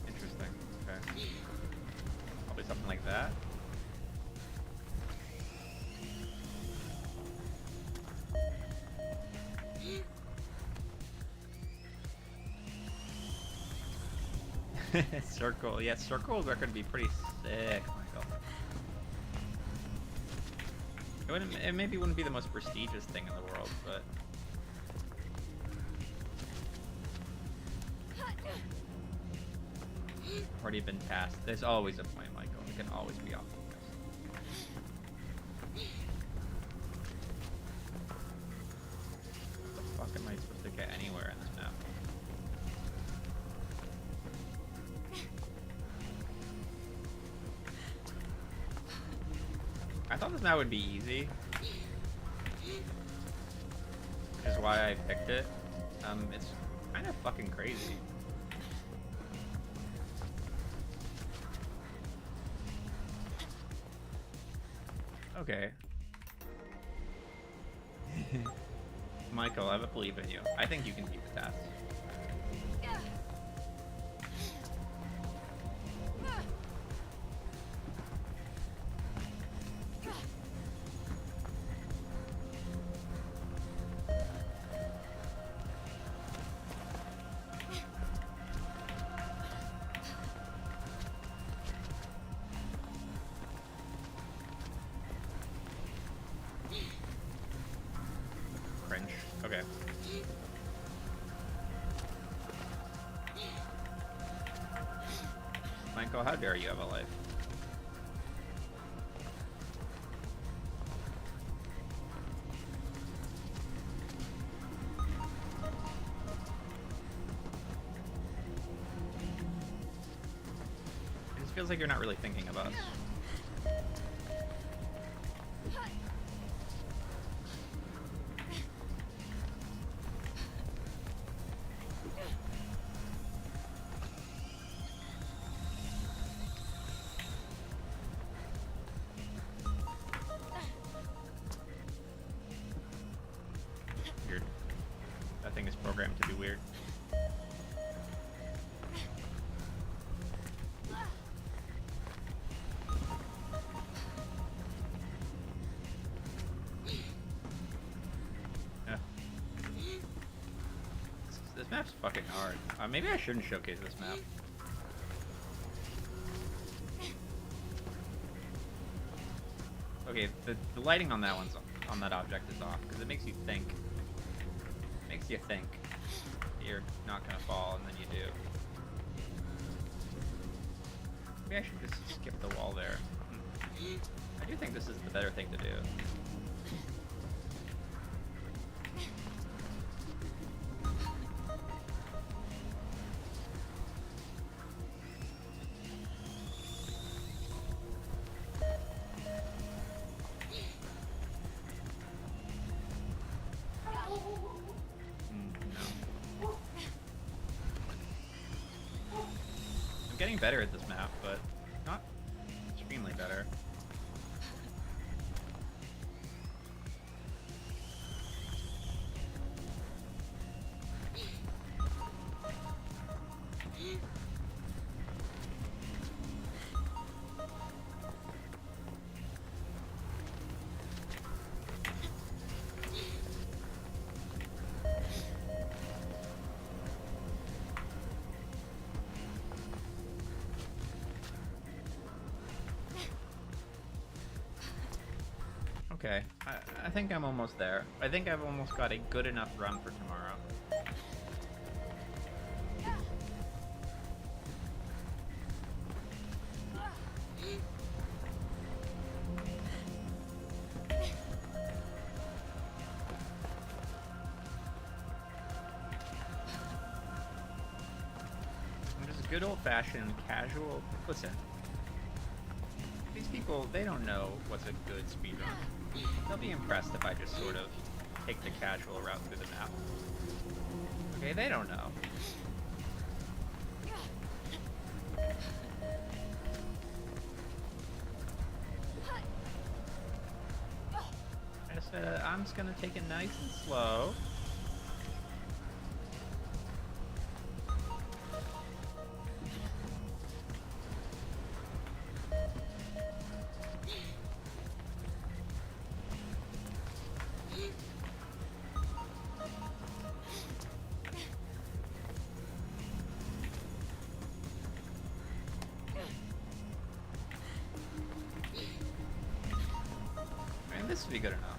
Interesting. Okay. Probably something like that. Circle. Yeah, circles are going to be pretty sick, Michael. It maybe wouldn't be the most prestigious thing in the world, but... I've already been passed. There's always a point, Michael. It can always be off. How the fuck am I supposed to get anywhere in this map? I thought this map would be easy, which is why I picked it. It's kind of fucking crazy. Okay. Michael, I believe in you. I think you can beat the test. Cringe. Okay. Michael, how dare you have a life? It just feels like you're not really thinking of us. Weird. That thing is programmed to be weird. Yeah. This map's fucking hard. Maybe I shouldn't showcase this map. Okay, the lighting on that on that object is off because it makes you think. Makes you think you're not gonna fall, and then you do. Maybe I should just skip the wall there. I do think this is the better thing to do. No. I'm getting better at this map, but not extremely better. Okay, I think I'm almost there. I think I've almost got a good enough run for tomorrow. I'm just good old-fashioned casual. Listen, these people, they don't know what's a good speedrun. They'll be impressed if I just sort of take the casual route through the map. Okay, they don't know. I'm just gonna take it nice and slow. This would be good enough.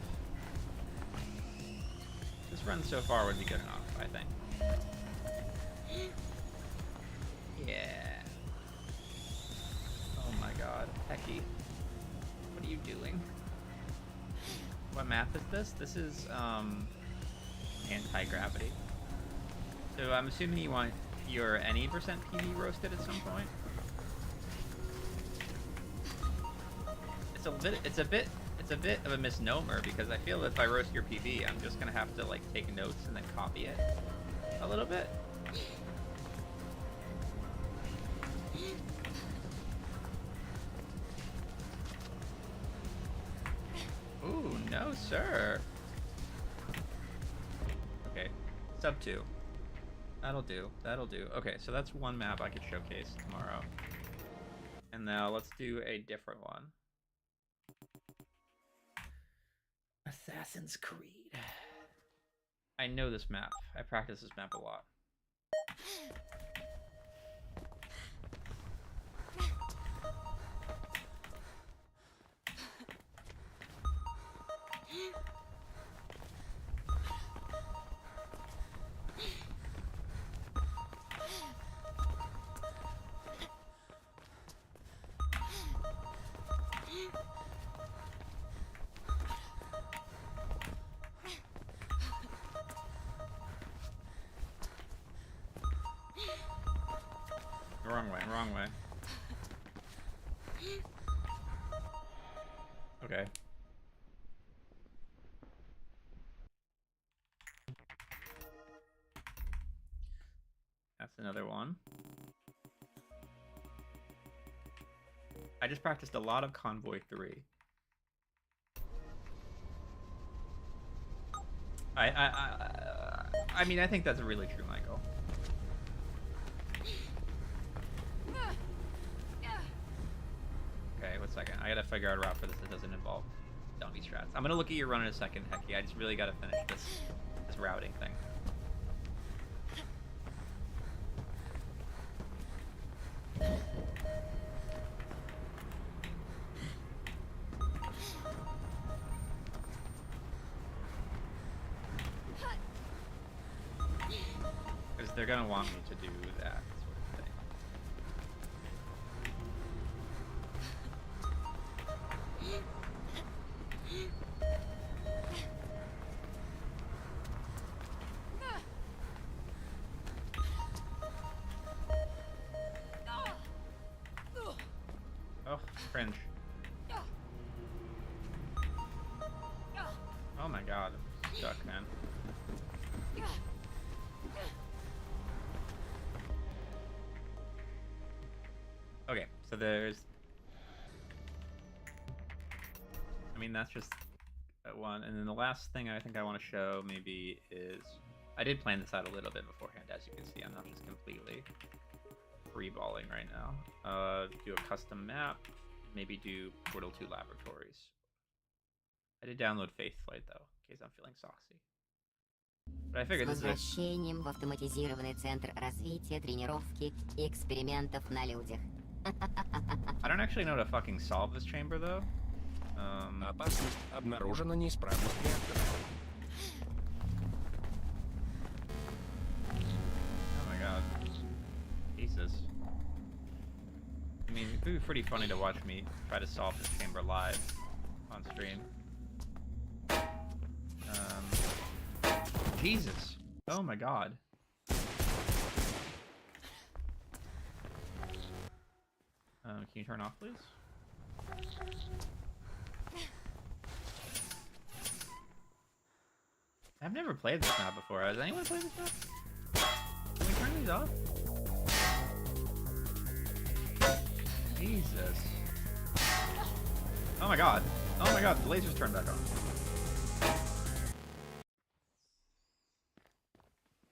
This run so far would be good enough, I think. Yeah. Oh my god. Hecky. What are you doing? What map is this? This is, anti-gravity. So I'm assuming you want your any percent PV roasted at some point? It's a bit of a misnomer because I feel if I roast your PV, I'm just gonna have to like take notes and then copy it a little bit. Ooh, no sir. Sub 2. That'll do. That'll do. Okay, so that's one map I could showcase tomorrow. And now let's do a different one. Assassin's Creed. I know this map. I practice this map a lot. Wrong way, wrong way. Okay. That's another one. I just practiced a lot of Convoy 3. I mean, I think that's really true, Michael. Okay, 1 second. I gotta figure out a route for this that doesn't involve zombie strats. I'm gonna look at your run in a second, Hecky. I just really gotta finish this routing thing. Because they're gonna want me to do that sort of thing. Oh, cringe. Oh my god, I'm stuck, man. Okay, so there's... I mean, that's just one. And then the last thing I think I want to show maybe is... I did plan this out a little bit beforehand, as you can see. I'm not just completely free-balling right now. Do a custom map, maybe do Portal 2 Laboratories. I did download Faith Flight, though, in case I'm feeling saucy. But I figured this is возвращением в автоматизированный центр развития, тренировки и экспериментов на людях. I don't actually know how to fucking solve this chamber, though. Опасность. Обнаружена неисправность реактора. Oh my god. Jesus. I mean, it would be pretty funny to watch me try to solve this chamber live on stream. Jesus. Oh my god. Can you turn off, please? I've never played this map before. Has anyone played this map? Can we turn these off? Jesus. Oh my god. Oh my god, the lasers turned back on.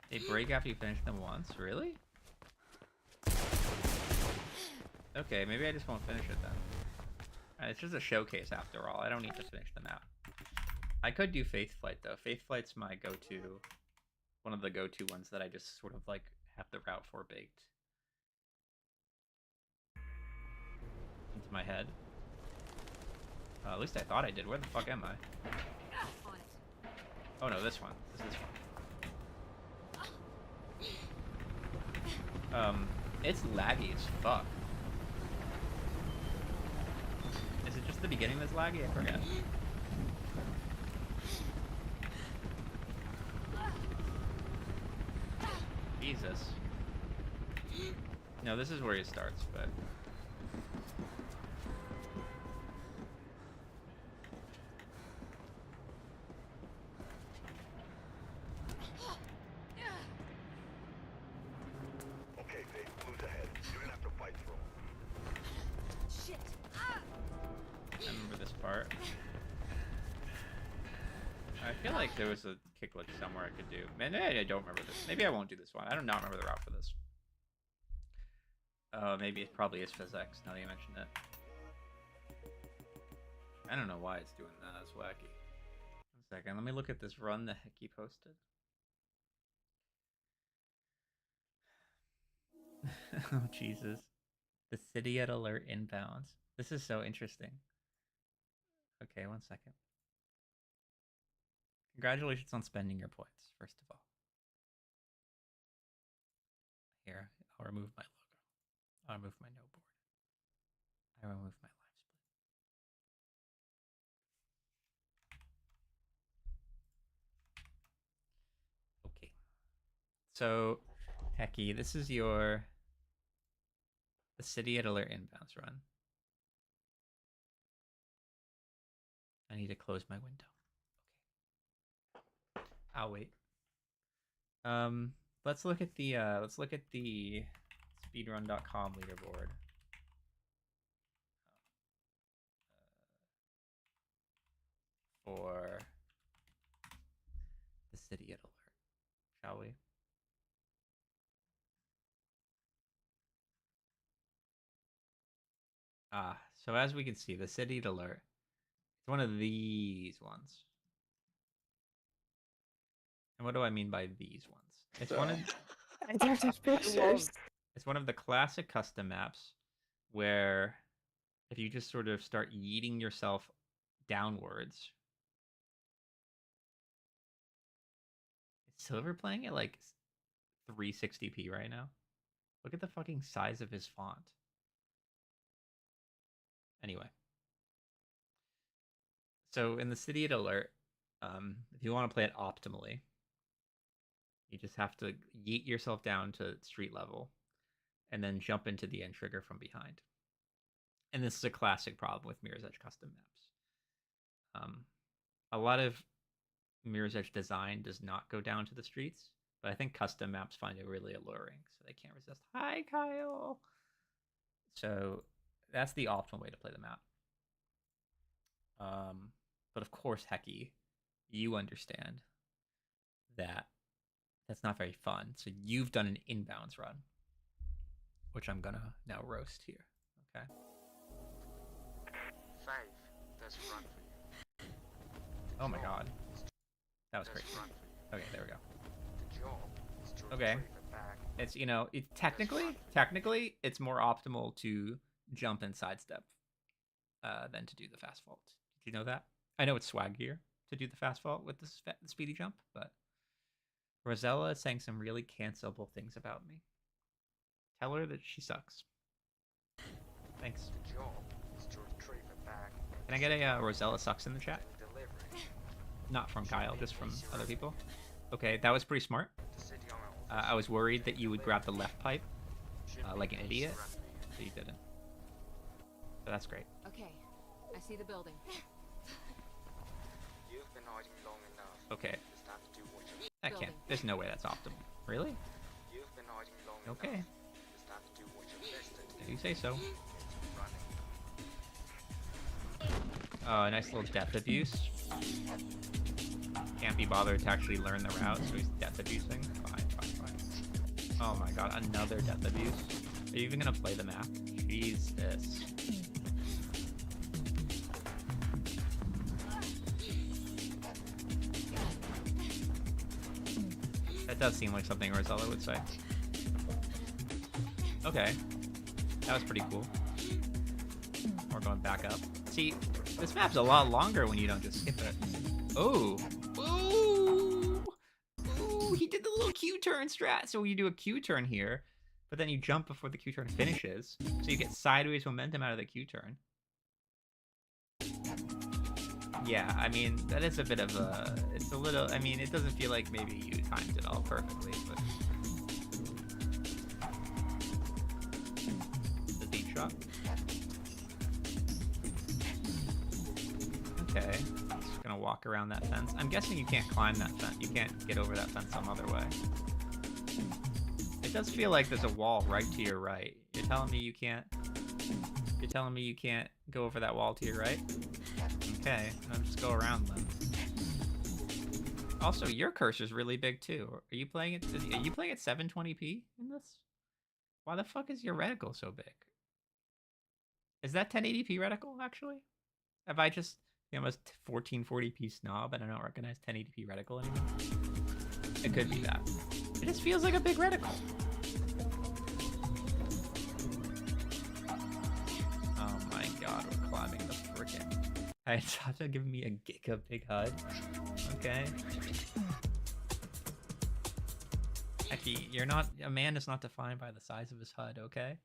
They break after you finish them once? Really? Okay, maybe I just won't finish it then. It's just a showcase after all. I don't need to finish the map. I could do Faith Flight though. Faith Flight's my go-to, one of the go-to ones that I just sort of like have the route for baked into my head. At least I thought I did. Where the fuck am I? Oh no, this one. This one. It's laggy as fuck. Is it just the beginning that's laggy? I forget. Jesus. No, this is where he starts, but... Okay, Faith, blue's ahead. You're gonna have to fight through 'em. Shit. I remember this part. I feel like there was a kick glitch somewhere I could do. Man, I don't remember this. Maybe I won't do this one. I do not remember the route for this. Maybe it probably is physics, now that you mentioned it. I don't know why it's doing that. That's wacky. 1 second, let me look at this run the Hecky posted. Oh, Jesus. The city at alert inbounds. This is so interesting. Okay, 1 second. Congratulations on spending your points, first of all. Here, I'll remove my logo. I'll remove my no board. I remove my live split. Okay. So, Hecky, this is the city at alert inbounds run. I need to close my window. Okay. I'll wait. Let's look at the speedrun.com leaderboard. For the city at alert, shall we? So as we can see, the city at alert, it's one of these ones. And what do I mean by these ones? It's one of I don't have pictures. it's one of the classic custom maps where if you just sort of start yeeting yourself downwards. Is Silver playing at like 360p right now? Look at the fucking size of his font. Anyway. So in the city at alert, if you want to play it optimally, you just have to yeet yourself down to street level and then jump into the end trigger from behind. And this is a classic problem with Mirror's Edge custom maps. A lot of Mirror's Edge design does not go down to the streets, but I think custom maps find it really alluring, so they can't resist. Hi, Kyle! So that's the optimal way to play the map. But of course, Hecky, you understand that that's not very fun. So you've done an inbounds run, which I'm gonna now roast here. Okay. Faith, there's a run for you. Oh my god. That was There's crazy. a run for you. Okay, there we go. The job is to Okay. retrieve it back. It's, you know, technically, it's more optimal to jump and sidestep than to do the fast vault. Did you know that? I know it's swaggier to do the fast vault with the speedy jump, but Rosella is saying some really cancelable things about me. Tell her that she sucks. Thanks. The job is to retrieve it back. Can I get a Rosella sucks in the chat? Delivery. Not from Kyle, just from other people. Okay, that was pretty smart. The city on it. I was worried that you would grab the left pipe like an idiot, Run for you. so you didn't. But that's great. Okay, I see the building. You've been hiding long enough. Okay, It's time to do what you that can't. There's no way that's optimal. Really? You've been hiding long Okay. enough. It's time to do what you're best at. If you say so. Running. Nice little depth abuse. Can't be bothered to actually learn the route, so he's depth abusing. Fine. Oh my god, another depth abuse. Are you even gonna play the map? Jesus. That does seem like something Rosella would say. Okay. That was pretty cool. We're going back up. See, this map's a lot longer when you don't just skip it. Oh. Ooh. Ooh, he did the little Q-turn strat. So you do a Q-turn here, but then you jump before the Q-turn finishes. So you get sideways momentum out of the Q-turn. Yeah, I mean, that is a bit of a... It's a little... I mean, it doesn't feel like maybe you timed it all perfectly, but... The deep shot. Okay. Just gonna walk around that fence. I'm guessing you can't climb that fence. You can't get over that fence some other way. It does feel like there's a wall right to your right. You're telling me you can't... You're telling me you can't go over that wall to your right? Okay, I'll just go around them. Also, your cursor's really big too. Are you playing it? Are you playing at 720p in this? Why the fuck is your reticle so big? Is that 1080p reticle actually? Have I just become a 1440p snob and I don't recognize 1080p reticle anymore? It could be that. It just feels like a big reticle. Oh my god, we're climbing the frickin'. I thought to give me a giga big HUD. Okay. Actually, you're not. A man is not defined by the size of his HUD, okay?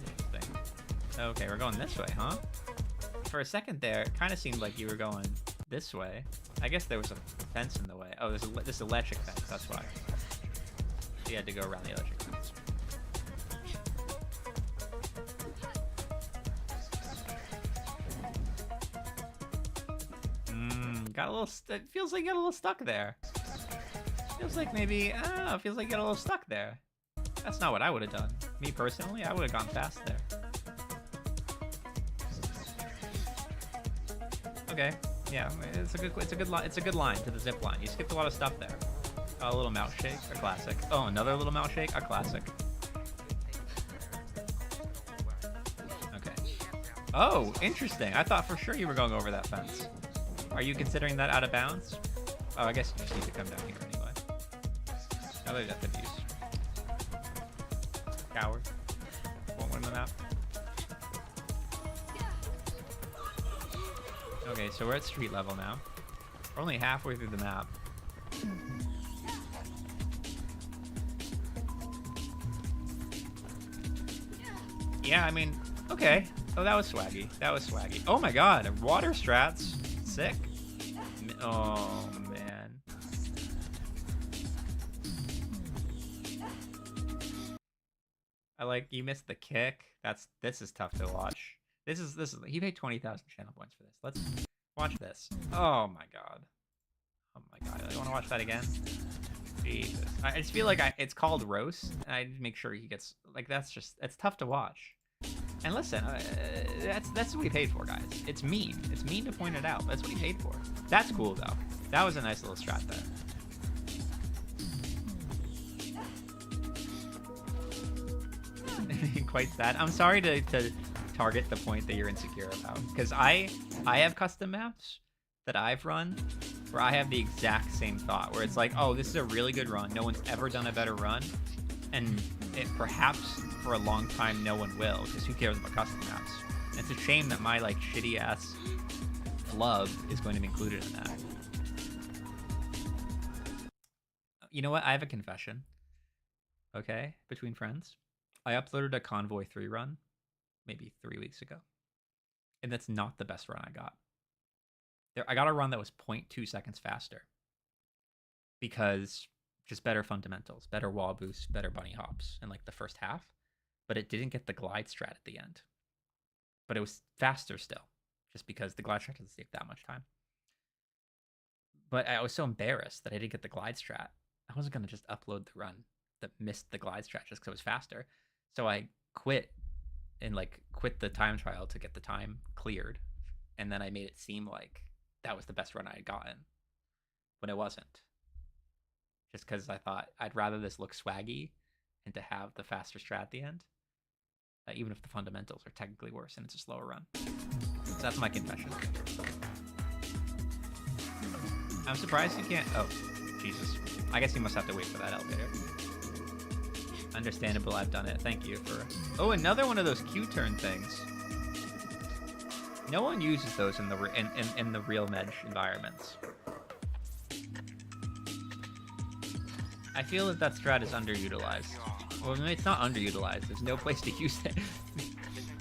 Interesting. Okay, we're going this way, huh? For a second there, it kind of seemed like you were going this way. I guess there was a fence in the way. Oh, there's this electric fence, that's why. So you had to go around the electric fence. Got a little. It feels like you got a little stuck there. Feels like maybe. I don't know. It feels like you got a little stuck there. That's not what I would have done. Me personally, I would have gone fast there. Okay. Yeah, it's a good line to the zip line. You skipped a lot of stuff there. A little mouse shake, a classic. Oh, another little mouse shake, a classic. Okay. Oh, interesting. I thought for sure you were going over that fence. Are you considering that out of bounds? Oh, I guess you just need to come down here anyway. I leave that to abuse. Coward. Won't win the map. Okay, so we're at street level now. We're only halfway through the map. Yeah, I mean, okay. Oh, that was swaggy. That was swaggy. Oh my god, water strats. Sick. Oh man. I like you missed the kick. This is tough to watch. This is he paid 20,000 channel points for this. Let's watch this. Oh my god. Oh my god. I want to watch that again. Jesus. I just feel like it's called roast, and I make sure he gets like it's tough to watch. And listen, that's what he paid for, guys. It's mean. It's mean to point it out. That's what he paid for. That's cool, though. That was a nice little strat there. Quite sad. I'm sorry to target the point that you're insecure about, because I have custom maps that I've run where I have the exact same thought, where it's like, oh, this is a really good run. No one's ever done a better run. And it perhaps for a long time no one will, because who cares about custom maps? And it's a shame that my like shitty ass flub is going to be included in that. You know what? I have a confession. Okay, between friends. I uploaded a Convoy 3 run maybe 3 weeks ago. And that's not the best run I got. I got a run that was 0.2 seconds faster. Because just better fundamentals, better wall boosts, better bunny hops in like the first half. But it didn't get the glide strat at the end. But it was faster still, just because the glide strat doesn't save that much time. But I was so embarrassed that I didn't get the glide strat. I wasn't going to just upload the run that missed the glide strat just because it was faster. So I quit and like quit the time trial to get the time cleared. And then I made it seem like that was the best run I had gotten, when it wasn't. Just because I thought I'd rather this look swaggy and to have the faster strat at the end, even if the fundamentals are technically worse and it's a slower run. So that's my confession. I'm surprised you can't. Oh, Jesus. I guess you must have to wait for that elevator. Understandable, I've done it. Thank you for... Oh, another one of those Q-turn things. No one uses those in the real Medj environments. I feel that strat is underutilized. Well, it's not underutilized. There's no place to use it.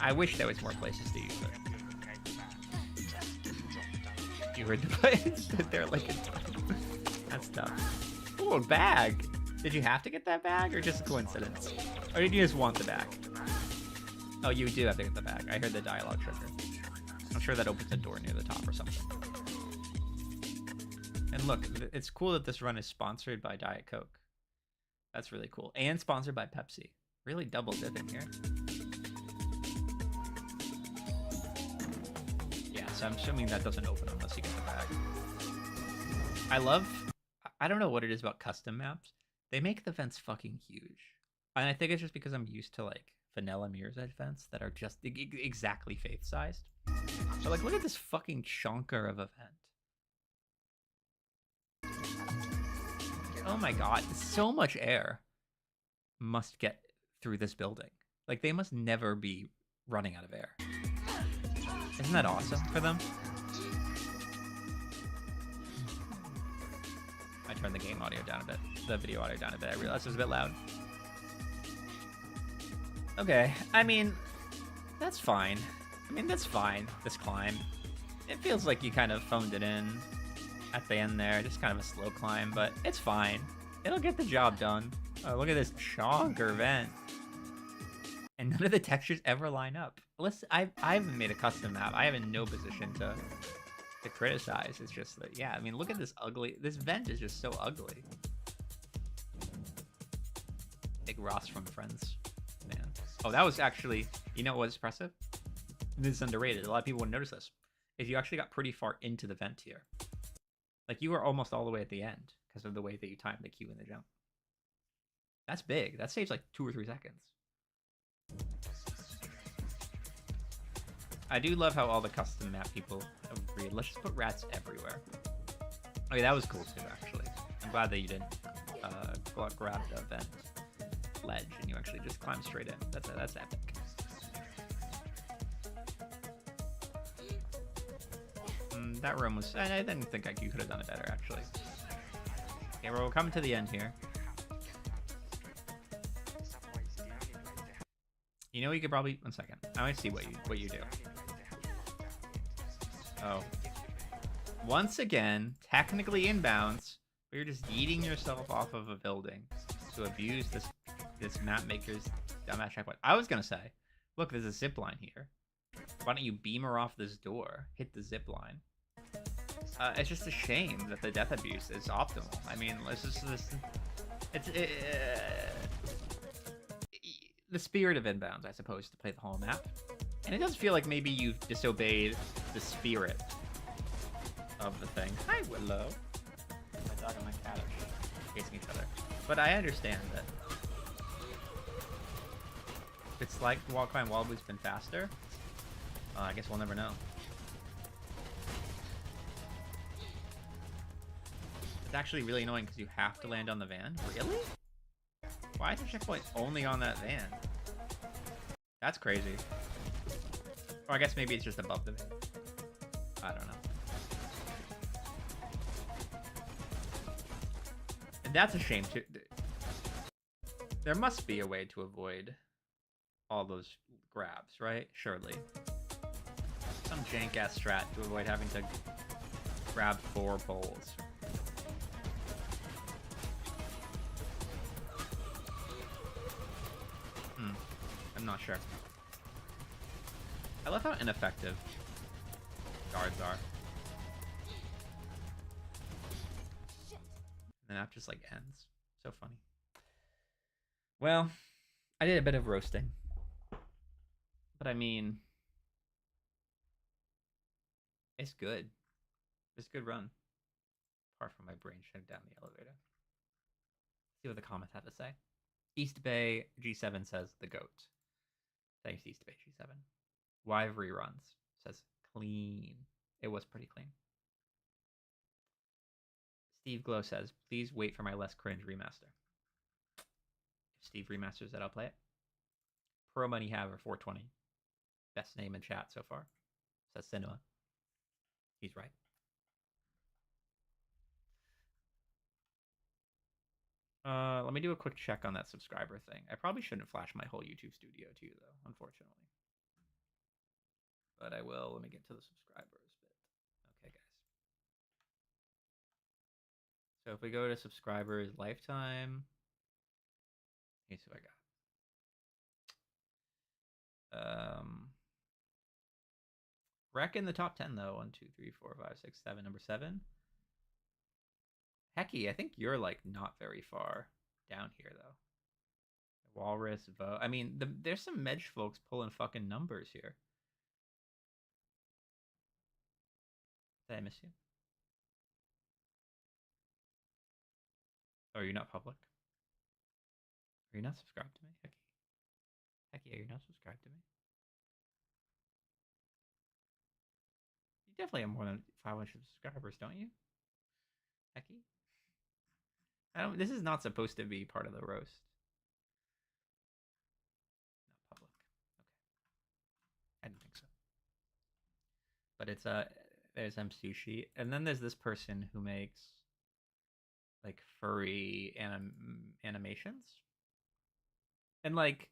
I wish there was more places to use it. You heard the place? They're like... That's tough. Ooh, a bag! Did you have to get that bag, or just a coincidence? Or did you just want the bag? Oh, you do have to get the bag. I heard the dialogue trigger. I'm sure that opens a door near the top or something. And look, it's cool that this run is sponsored by Diet Coke. That's really cool. And sponsored by Pepsi. Really double dipping here. so I'm assuming that doesn't open unless you get the bag. I don't know what it is about custom maps. They make the vents fucking huge. And I think it's just because I'm used to like vanilla Mirror's Edge vents that are just exactly faith-sized. So like, look at this fucking chunker of a vent. Oh my god, so much air must get through this building. Like, they must never be running out of air. Isn't that awesome for them? I turned the game audio down a bit. The video audio down a bit. I realized it was a bit loud. Okay, I mean, that's fine. That's fine, this climb. It feels like you kind of phoned it in at the end there. Just kind of a slow climb, but it's fine. It'll get the job done. Oh, look at this chonker vent. And none of the textures ever line up. Listen, I haven't made a custom map. I am in no position to criticize. It's just that, yeah, I mean, look at this ugly... This vent is just so ugly. Big Ross from Friends. Man. Oh, that was actually... You know what was impressive? This is underrated. A lot of people wouldn't notice this. Is you actually got pretty far into the vent here. Like, you were almost all the way at the end because of the way that you timed the Q and the jump. That's big. That saves like 2 or 3 seconds. I do love how all the custom map people agreed. Let's just put rats everywhere. Okay, that was cool too, actually. I'm glad that you didn't grab the vent ledge and you actually just climbed straight in. That's epic. That room was... I didn't think you could have done it better, actually. Okay, we're coming to the end here. You know, you could probably... One second. I want to see what you do. Oh. Once again, technically inbounds, but you're just yeeting yourself off of a building to abuse this map maker's dumbass checkpoint. I was gonna say, look, there's a zip line here. Why don't you beam her off this door? Hit the zip line. It's just a shame that the death abuse is optimal. I mean, the spirit of inbounds, I suppose, to play the whole map. And it does feel like maybe you've disobeyed the spirit of the thing. Hi, Willow. My dog and my cat are chasing each other. But I understand that it's like Walk Climb Wallow's been faster. I guess we'll never know. It's actually really annoying because you have to land on the van. Really? Why is the checkpoint only on that van? That's crazy. Or I guess maybe it's just above the van. I don't know. And that's a shame too. There must be a way to avoid all those grabs, right? Surely. Some jank-ass strat to avoid having to grab 4 poles. I'm not sure. I love how ineffective guards are. And the map just like ends. So funny. Well, I did a bit of roasting. But I mean, it's good. It's a good run. Apart from my brain shutting down the elevator. See what the comments have to say. East Bay G7 says the GOAT. Thanks, East Bay G7. Wive reruns says clean. It was pretty clean. Steve Glow says, please wait for my less cringe remaster. If Steve remasters it, I'll play it. Pro Money Haver 420. Best name in chat so far. Says Cinema. He's right. Let me do a quick check on that subscriber thing. I probably shouldn't flash my whole YouTube studio to you, though, unfortunately. But I will. Let me get to the subscribers bit. Okay, guys. So if we go to subscribers lifetime, here's who I got. Wreck in the top 10 though. 1, 2, 3, 4, 5, 6, 7. Number 7. Hecky, I think you're like not very far down here though. Walrus, Vo. I mean, there's some Medj folks pulling fucking numbers here. Did I miss you? Oh, are you not public? Are you not subscribed to me? Hecky. Hecky, are you not subscribed to me? You definitely have more than 500 subscribers, don't you? Hecky? I don't. This is not supposed to be part of the roast. Not public. Okay. I didn't think so. But it's there's Sushi, and then there's this person who makes like furry animations, and like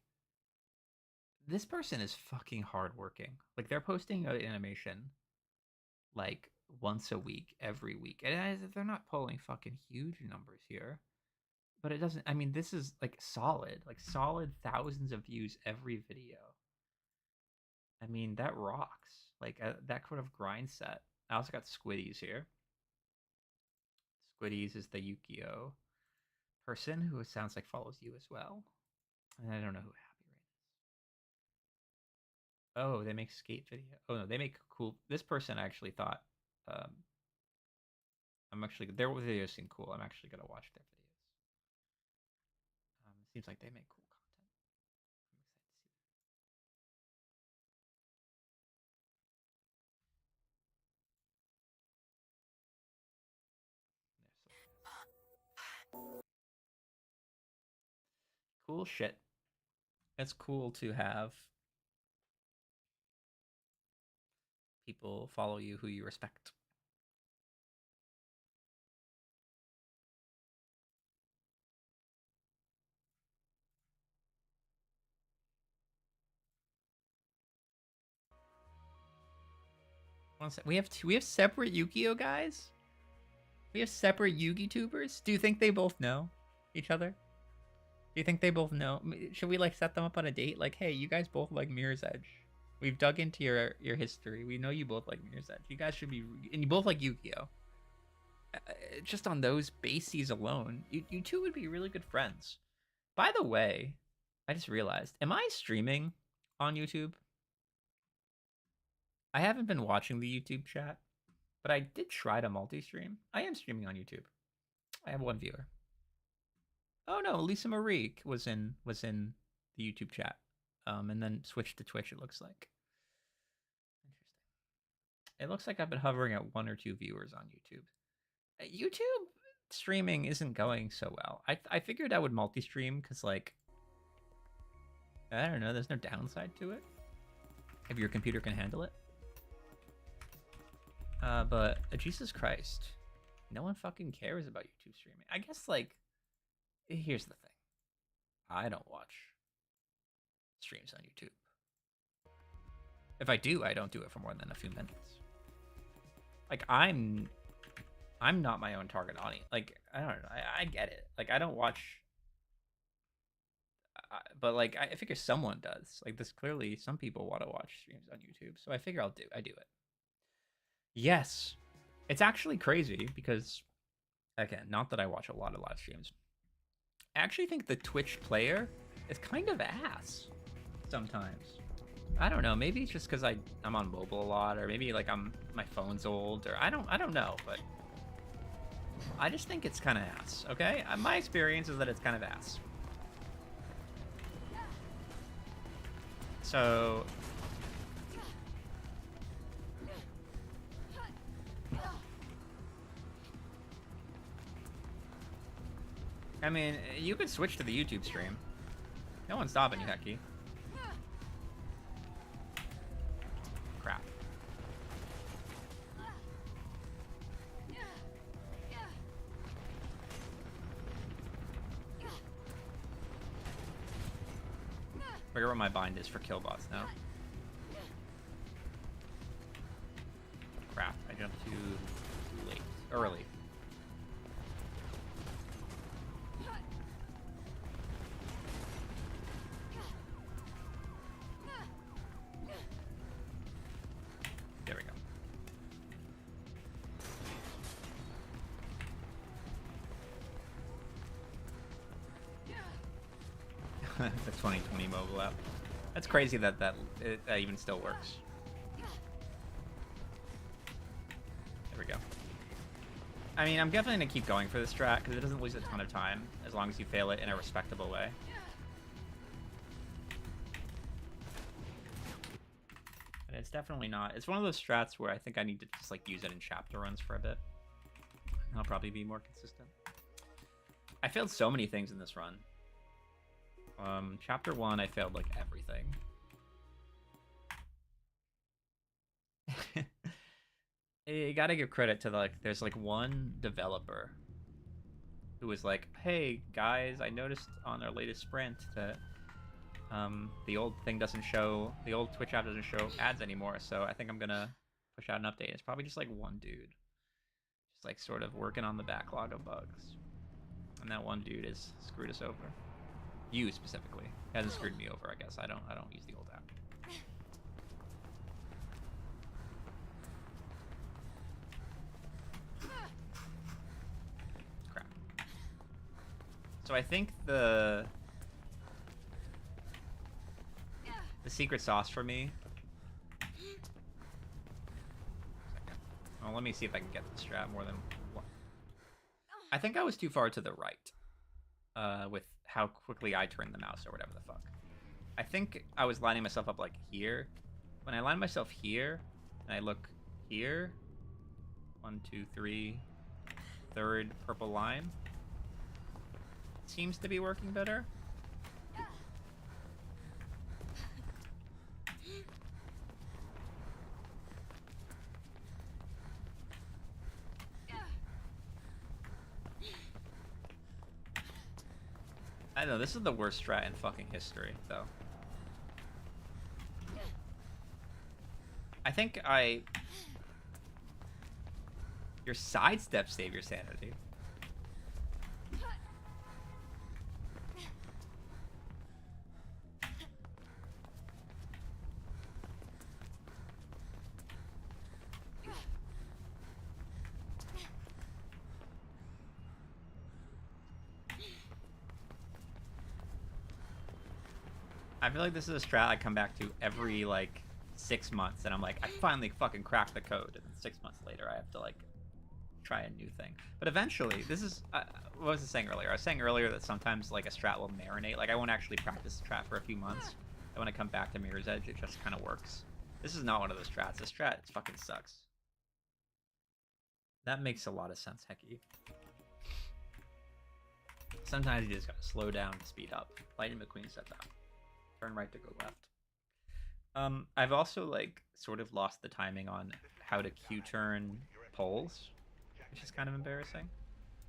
this person is fucking hardworking. Like they're posting an animation like once a week, every week, and they're not pulling fucking huge numbers here. But it doesn't. I mean, this is like solid thousands of views every video. I mean, that rocks. Like that kind of grind set. I also got Squiddies here. Squiddies is the Yukio person who sounds like follows you as well. And I don't know who Happy Rain is. Oh, they make skate video. Oh no, they make cool. This person I actually thought. I'm actually their videos seem cool. I'm actually gonna watch their videos. It seems like they make cool content. I'm excited to see that. Cool shit. It's cool to have people follow you who you respect. We have separate Yu-Gi-Oh guys. We have separate Yu-Gi tubers. Do you think they both know each other? Do you think they both know? Should we like set them up on a date? Like, hey, you guys both like Mirror's Edge. We've dug into your history. We know you both like Mirror's Edge. You guys should be, and you both like Yu-Gi-Oh. Just on those bases alone, you two would be really good friends. By the way, I just realized, am I streaming on YouTube? I haven't been watching the YouTube chat, but I did try to multi-stream. I am streaming on YouTube. I have one viewer. Oh no, Lisa Marie was in the YouTube chat, and then switched to Twitch. It looks like. Interesting. It looks like I've been hovering at 1 or 2 viewers on YouTube. YouTube streaming isn't going so well. I figured I would multi-stream because like I don't know, there's no downside to it if your computer can handle it. But Jesus Christ, no one fucking cares about YouTube streaming. I guess like here's the thing. I don't watch streams on YouTube. If I do, I don't do it for more than a few minutes. Like I'm not my own target audience. Like I don't know. I get it. Like I don't watch, but like I figure someone does. Like this clearly, some people want to watch streams on YouTube, so I figure I do it. Yes, it's actually crazy because, again, not that I watch a lot of live streams. I actually think the Twitch player is kind of ass sometimes. I don't know. Maybe it's just because I'm on mobile a lot, or maybe like my phone's old, or I don't know. But I just think it's kind of ass. Okay, my experience is that it's kind of ass. So. I mean, you could switch to the YouTube stream. No one's stopping you, Hecky. Crap. Figure what my bind is for killbots now. Crap, I jumped too late. Early. There we go. The 2020 mobile app. That's crazy that even still works. I mean, I'm definitely gonna keep going for this strat because it doesn't lose a ton of time as long as you fail it in a respectable way. And it's definitely not. It's one of those strats where I think I need to just like use it in chapter runs for a bit. And I'll probably be more consistent. I failed so many things in this run. Chapter 1, I failed like everything. You gotta give credit to like, there's like one developer who was like, hey guys, I noticed on our latest sprint that the old thing doesn't show, the old Twitch app doesn't show ads anymore, so I think I'm gonna push out an update. It's probably just like one dude, just like sort of working on the backlog of bugs. And that one dude is screwed us over. You specifically. He hasn't screwed me over, I guess. I don't use the old app. Crap. So I think the secret sauce for me. Well, let me see if I can get the strat more than one. I think I was too far to the right with how quickly I turned the mouse or whatever the fuck. I think I was lining myself up like here. When I line myself here and I look here, 1, 2, 3, third purple line, it seems to be working better. I don't know, this is the worst strat in fucking history, though. I think your sidestep save your sanity. I feel like this is a strat I come back to every, like, 6 months, and I'm like, I finally fucking cracked the code, and then 6 months later I have to, like, try a new thing. But eventually, this is, what was I saying earlier? I was saying earlier that sometimes, like, a strat will marinate. Like, I won't actually practice the strat for a few months, and when I come back to Mirror's Edge, it just kind of works. This is not one of those strats. This strat fucking sucks. That makes a lot of sense, Hecky. Sometimes you just gotta slow down to speed up. Lightning McQueen said that. Turn right to go left. I've also like sort of lost the timing on how to Q-turn poles, which is kind of embarrassing.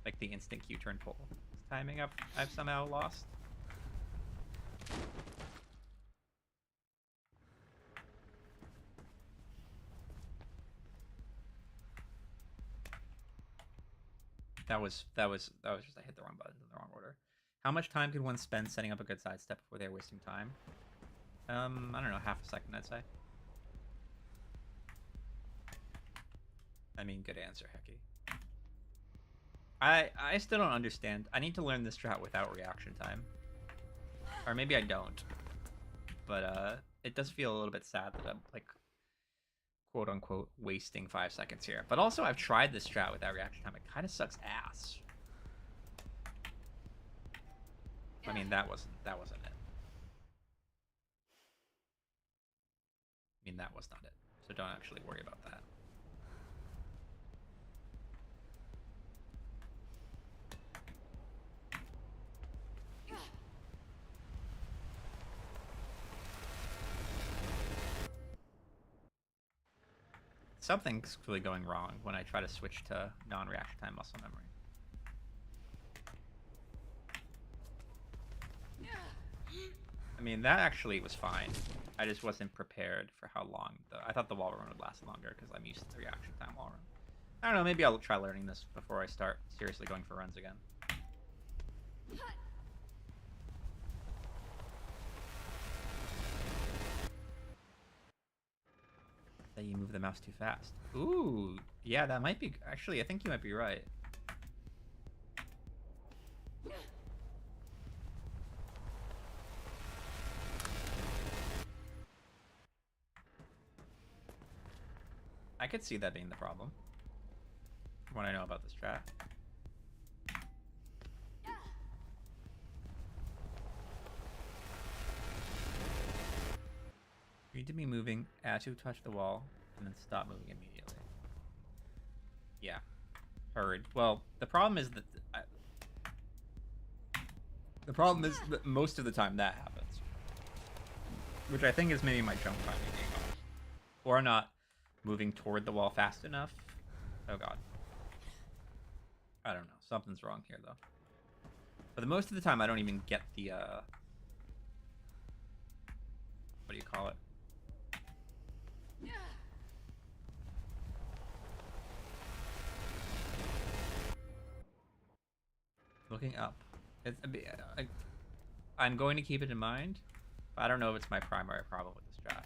Like the instant Q-turn pole timing I've somehow lost. That was just I hit the wrong button in the wrong order. How much time can one spend setting up a good sidestep before they're wasting time? I don't know, half a second, I'd say. I mean, good answer, Hecky. I still don't understand. I need to learn this strat without reaction time. Or maybe I don't. But it does feel a little bit sad that I'm, like, quote-unquote, wasting 5 seconds here. But also, I've tried this strat without reaction time. It kind of sucks ass. I mean, that wasn't it. I mean, that was not it. So don't actually worry about that. Something's really going wrong when I try to switch to non-reaction time muscle memory. I mean, that actually was fine. I just wasn't prepared for how long. I thought the wall run would last longer because I'm used to the reaction time wall run. I don't know, maybe I'll try learning this before I start seriously going for runs again. That you move the mouse too fast. Ooh, yeah, that might be... Actually, I think you might be right. I could see that being the problem. from what I know about this strat. You need to be moving as you touch the wall, and then stop moving immediately. Yeah. Heard. Well, the problem is that... the problem is that most of the time that happens. Which I think is maybe my jump timing being off. Or not moving toward the wall fast enough. Oh god. I don't know. Something's wrong here, though. But the most of the time, I don't even get the, what do you call it? Looking up. It's, I'm going to keep it in mind, but I don't know if it's my primary problem with this strat.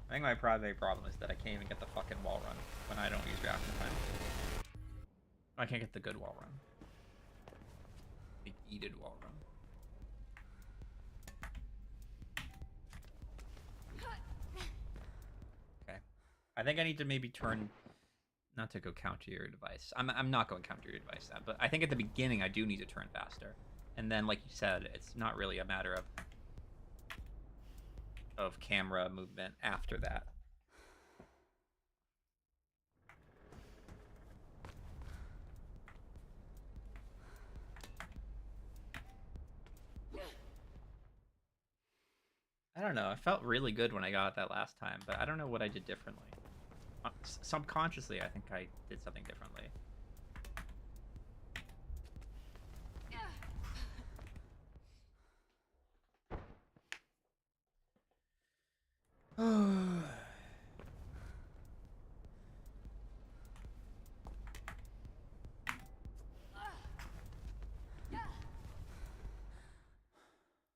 I think my primary problem is that I can't even get the fucking wall run when I don't use reaction time. I can't get the good wall run. The heated wall run. Okay. I think I need to maybe turn... Not to go counter your device. I'm not going counter your device, but I think at the beginning I do need to turn faster. And then, like you said, it's not really a matter of camera movement after that. I don't know. I felt really good when I got it that last time, but I don't know what I did differently. Subconsciously, I think I did something differently.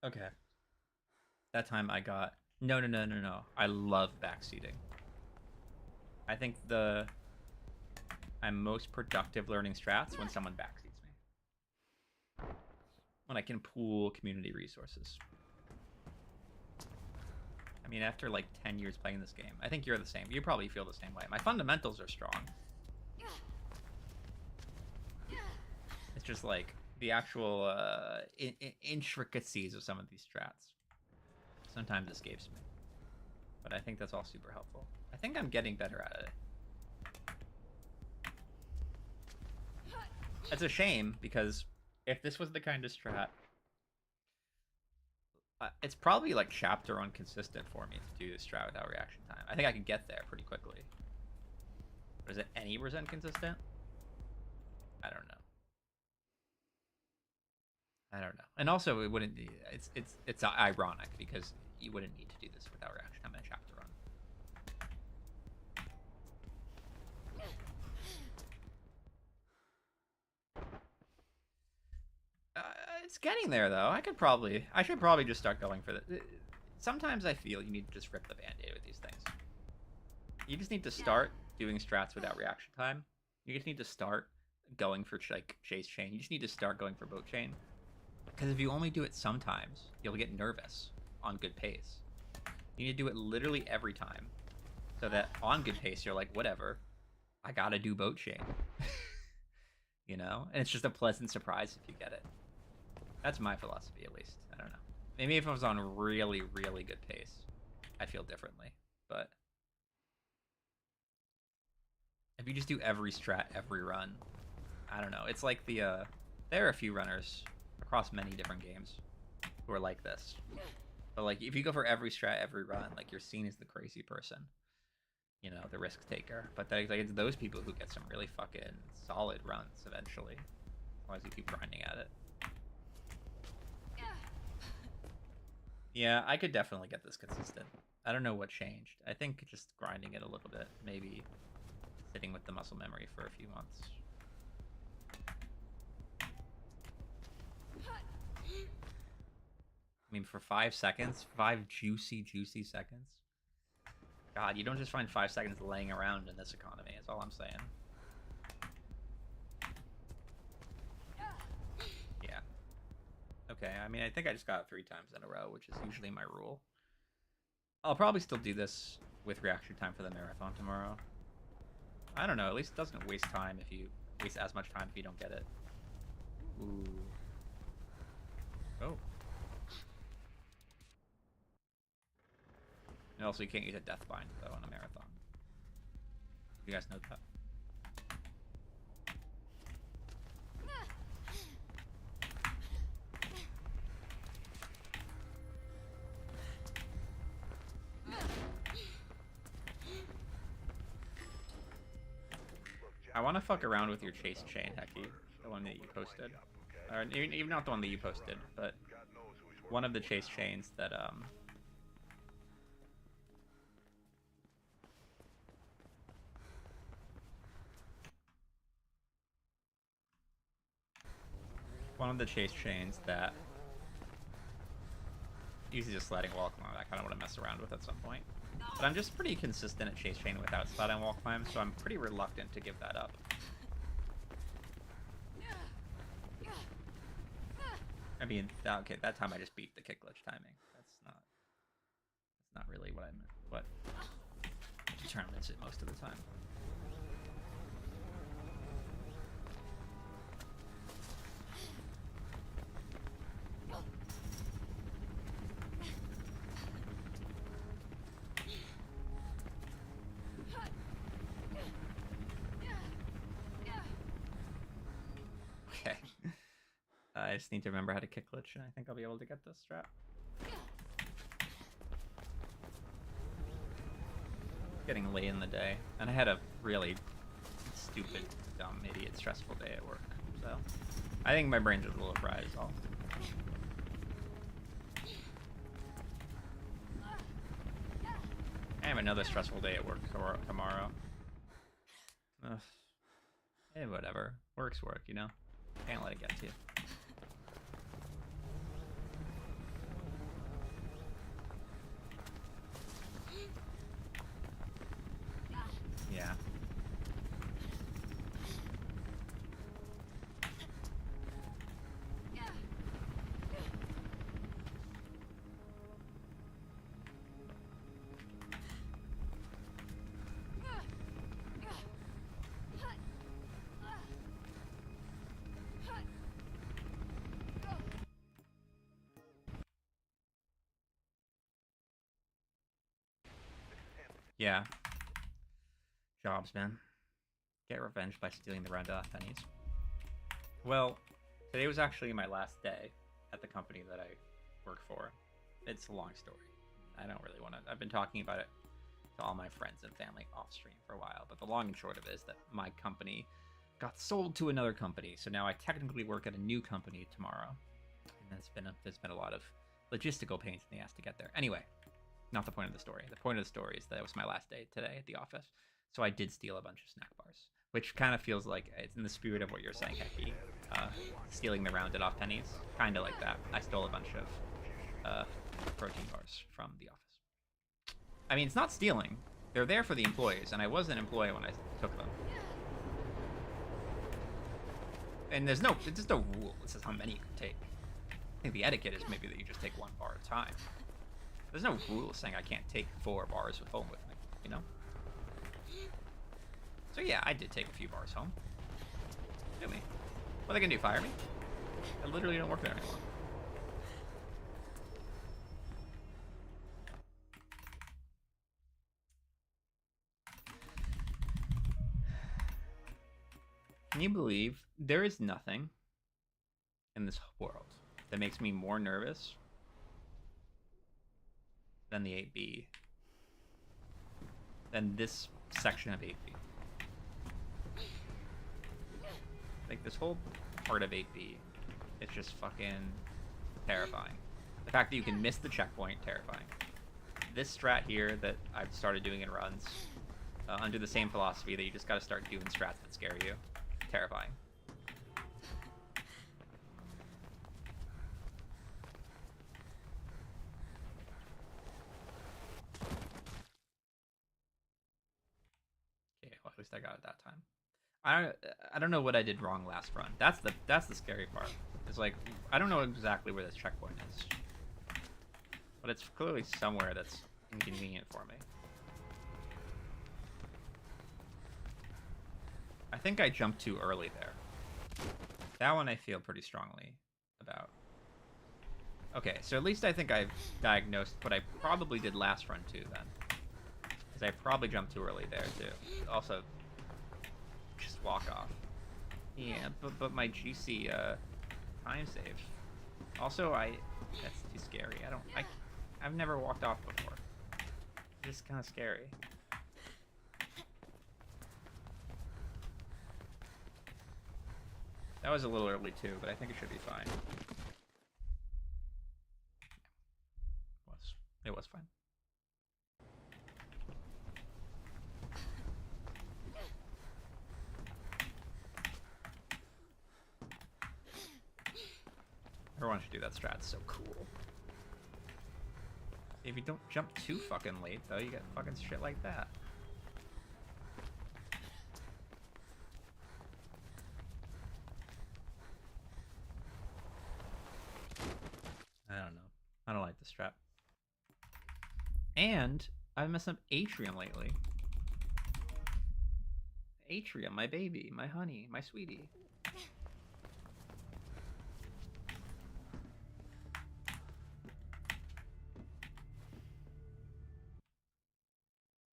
Okay. That time I got... No. I love backseating. I think I'm most productive learning strats when someone backseats me. When I can pool community resources. I mean, after like 10 years playing this game, I think you're the same. You probably feel the same way. My fundamentals are strong. It's just like the actual intricacies of some of these strats sometimes escapes me. But I think that's all super helpful. I think I'm getting better at it. It's a shame, because if this was the kind of strat... it's probably like chapter inconsistent for me to do this strat without reaction time. I think I could get there pretty quickly. But is it any % consistent? I don't know. I don't know. And also, it wouldn't be... It's ironic, because you wouldn't need to do this without reaction time in a chapter run. It's getting there, though. I should probably just start going for this. Sometimes I feel you need to just rip the band-aid with these things. You just need to start doing strats without reaction time. You just need to start going for like chase chain. You just need to start going for boat chain. Because if you only do it sometimes, you'll get nervous on good pace. You need to do it literally every time. So that on good pace, you're like, whatever. I gotta do boat chain. You know? And it's just a pleasant surprise if you get it. That's my philosophy, at least. I don't know. Maybe if I was on really, really good pace, I'd feel differently. But if you just do every strat, every run, I don't know. It's like the, there are a few runners across many different games who are like this. But like, if you go for every strat, every run, like, you're seen as the crazy person. You know, the risk taker. But like, it's those people who get some really fucking solid runs eventually. As long as you keep grinding at it. Yeah, I could definitely get this consistent. I don't know what changed. I think just grinding it a little bit. Maybe sitting with the muscle memory for a few months. I mean, for 5 seconds, 5 juicy seconds. God, you don't just find 5 seconds laying around in this economy, is all I'm saying. Yeah. Okay, I mean, I think I just got it 3 times in a row, which is usually my rule. I'll probably still do this with reaction time for the marathon tomorrow. I don't know. At least it doesn't waste time if you waste as much time if you don't get it. Ooh. Oh. And also, you can't use a death bind though on a marathon. You guys know that? I want to fuck around with your chase chain, Hecky. The one that you posted. Or even not the one that you posted, but one of the chase chains that, one of the chase chains that uses a sliding wall climb I kind of want to mess around with at some point. But I'm just pretty consistent at chase chain without sliding wall climb, so I'm pretty reluctant to give that up. I mean, okay, that time I just beat the kick glitch timing. That's not really what determines it most of the time. Okay. I just need to remember how to kick glitch, and I think I'll be able to get this strat. Getting late in the day, and I had a really stupid, dumb, idiot, stressful day at work, so I think my brain's just a little fried is all. I have another stressful day at work tomorrow. Ugh. Eh, whatever. Work's work, you know? Can't let it get to you. Yeah. Yeah. Jobs, man. Get revenge by stealing the round off pennies. Well, today was actually my last day at the company that I work for. It's a long story. I don't really want to... I've been talking about it to all my friends and family off stream for a while, but the long and short of it is that my company got sold to another company, so now I technically work at a new company tomorrow. And there's been a lot of logistical pains in the ass to get there. Anyway, not the point of the story. The point of the story is that it was my last day today at the office, so I did steal a bunch of snack bars, which kind of feels like it's in the spirit of what you're saying, Hecky. Stealing the rounded off pennies, kind of like that. I stole a bunch of protein bars from the office. I mean, it's not stealing. They're there for the employees, and I was an employee when I took them. And there's no rule that says how many you can take. I think the etiquette is maybe that you just take one bar at a time. There's no rule saying I can't take 4 bars home with me, you know? So yeah, I did take a few bars home. Do me. What are they gonna do, fire me? I literally don't work there anymore. Can you believe there is nothing in this world that makes me more nervous than the 8B, than this section of 8B. Like, this whole part of 8B, it's just fucking terrifying. The fact that you can miss the checkpoint, terrifying. This strat here that I've started doing in runs, under the same philosophy that you just gotta start doing strats that scare you, terrifying. Okay, well, at least I got it that time. I don't know what I did wrong last run. That's the scary part. It's like, I don't know exactly where this checkpoint is, but it's clearly somewhere that's inconvenient for me. I think I jumped too early there. That one I feel pretty strongly about. Okay, so at least I think I've diagnosed what I probably did last run too then. Because I probably jumped too early there too. Also, just walk off. Yeah, but my juicy time save. Also, that's too scary. I've never walked off before. It's kind of scary. That was a little early too, but I think it should be fine. It was fine. Everyone should do that strat. It's so cool. If you don't jump too fucking late, though, you get fucking shit like that. I don't know. I don't like the strat. And I've messed up Atrium lately. Atrium, my baby, my honey, my sweetie.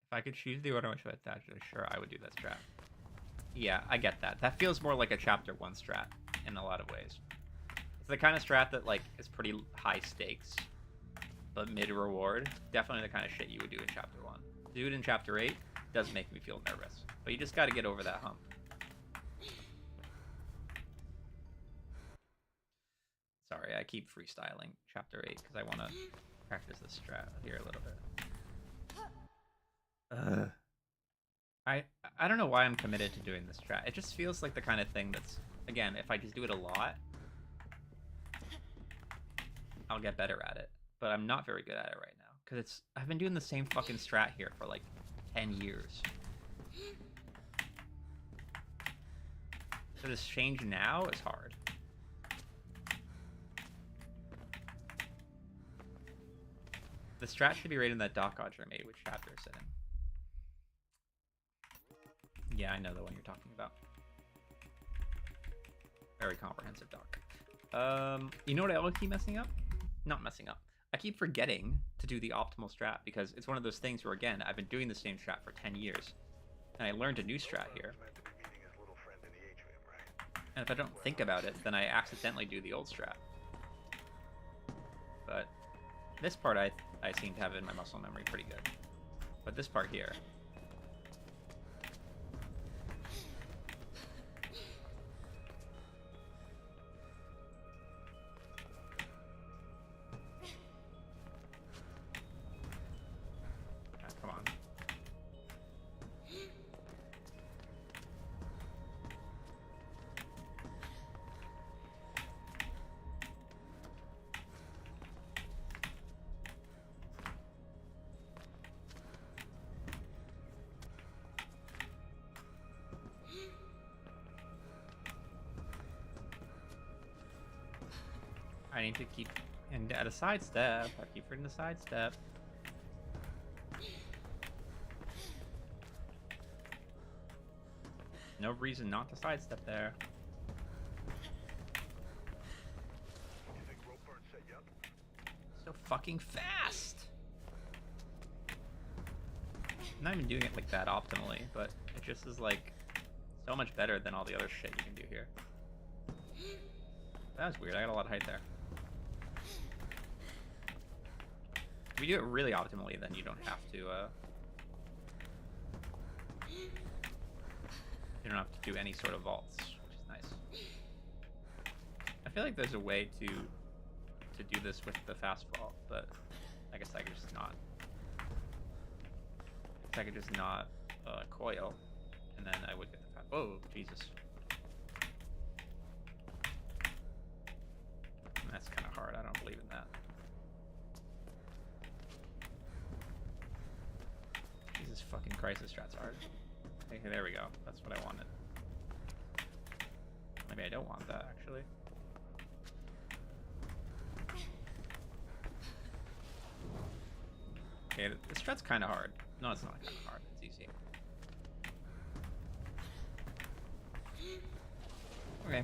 If I could choose the order in which I attach it, sure, I would do that strat. Yeah, I get that. That feels more like a chapter 1 strat in a lot of ways. It's the kind of strat that, like, is pretty high stakes, but mid-reward. Definitely the kind of shit you would do in chapter 1. Do it in chapter 8 does make me feel nervous, but you just gotta get over that hump. Sorry, I keep freestyling chapter 8 because I want to practice this strat here a little bit. I don't know why I'm committed to doing this strat. It just feels like the kind of thing that's, again, if I just do it a lot, I'll get better at it. But I'm not very good at it right now because I've been doing the same fucking strat here for like 10 years. So this change now is hard. The strat should be right in that doc Audrey made, which chapter is it in? Yeah, I know the one you're talking about. Very comprehensive doc. You know what I always keep messing up? Not messing up. I keep forgetting to do the optimal strat because it's one of those things where, again, I've been doing the same strat for 10 years. And I learned a new strat here. And if I don't think about it, then I accidentally do the old strat. But this part I seem to have in my muscle memory pretty good. But this part here... come on. I need to keep, and at a sidestep, I keep hitting the sidestep. No reason not to sidestep there. So fucking fast! I'm not even doing it like that optimally, but it just is like so much better than all the other shit you can do here. That was weird, I got a lot of height there. If you do it really optimally, then you don't have to, you don't have to do any sort of vaults, which is nice. I feel like there's a way to do this with the fast vault, but I guess I could just not. I could just not coil, and then I would get the fast. Oh, Jesus. That's kind of hard. I don't believe in that. Jesus fucking Christ, this strat's hard. Okay, there we go. That's what I wanted. Maybe I don't want that, actually. Okay, this strat's kind of hard. No, it's not kind of hard. It's easy. Okay.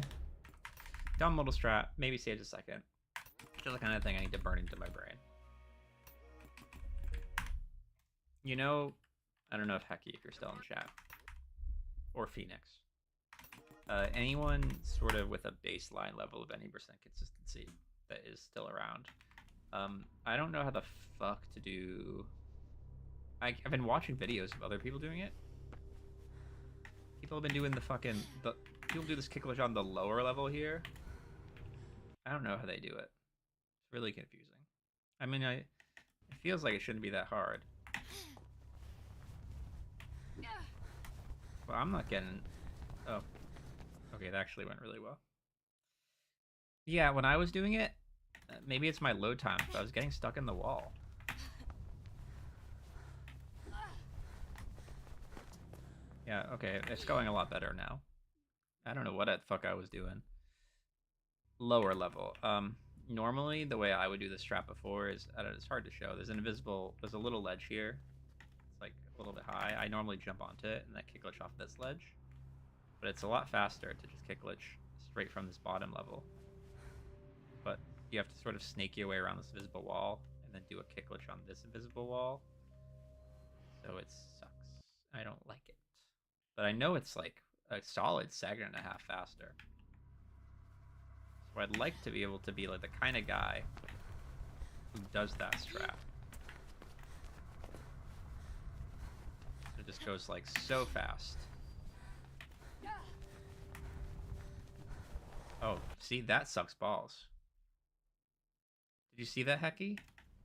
Dumb little strat. Maybe saves a second. Just the kind of thing I need to burn into my brain. You know, I don't know if Hecky, if you're still in chat. Or Phoenix. Anyone sort of with a baseline level of any percent consistency that is still around. I don't know how the fuck to do... I've been watching videos of other people doing it. People have been doing the fucking... People do this kick glitch on the lower level here. I don't know how they do it. It's really confusing. I mean, it feels like it shouldn't be that hard. Well, I'm not getting... Oh. Okay, that actually went really well. Yeah, when I was doing it, maybe it's my load time, but I was getting stuck in the wall. Yeah, okay, it's going a lot better now. I don't know what the fuck I was doing. Lower level. Normally, the way I would do this strat before is, I don't know, it's hard to show. There's a little ledge here. It's like a little bit high. I normally jump onto it and then kick glitch off this ledge. But it's a lot faster to just kick glitch straight from this bottom level. But you have to sort of snake your way around this invisible wall and then do a kick glitch on this invisible wall. So it sucks. I don't like it. But I know it's like a solid second and a half faster. So I'd like to be able to be like the kind of guy who does that strat. It just goes like so fast. Oh, see, that sucks balls. Did you see that, Hecky?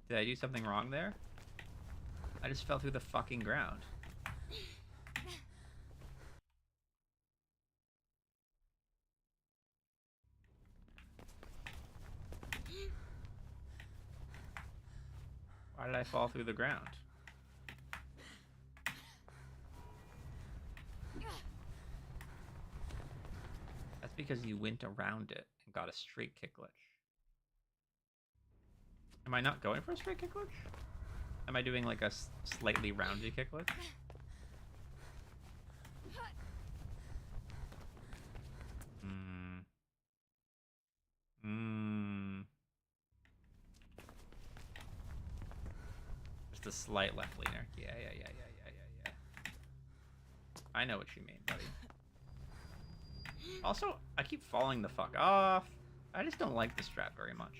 Did I do something wrong there? I just fell through the fucking ground. Why did I fall through the ground? That's because you went around it and got a straight kick glitch. Am I not going for a straight kick glitch? Am I doing like a slightly rounded kick glitch? Just a slight left leaner. Yeah. I know what you mean, buddy. Also, I keep falling the fuck off. I just don't like this strat very much.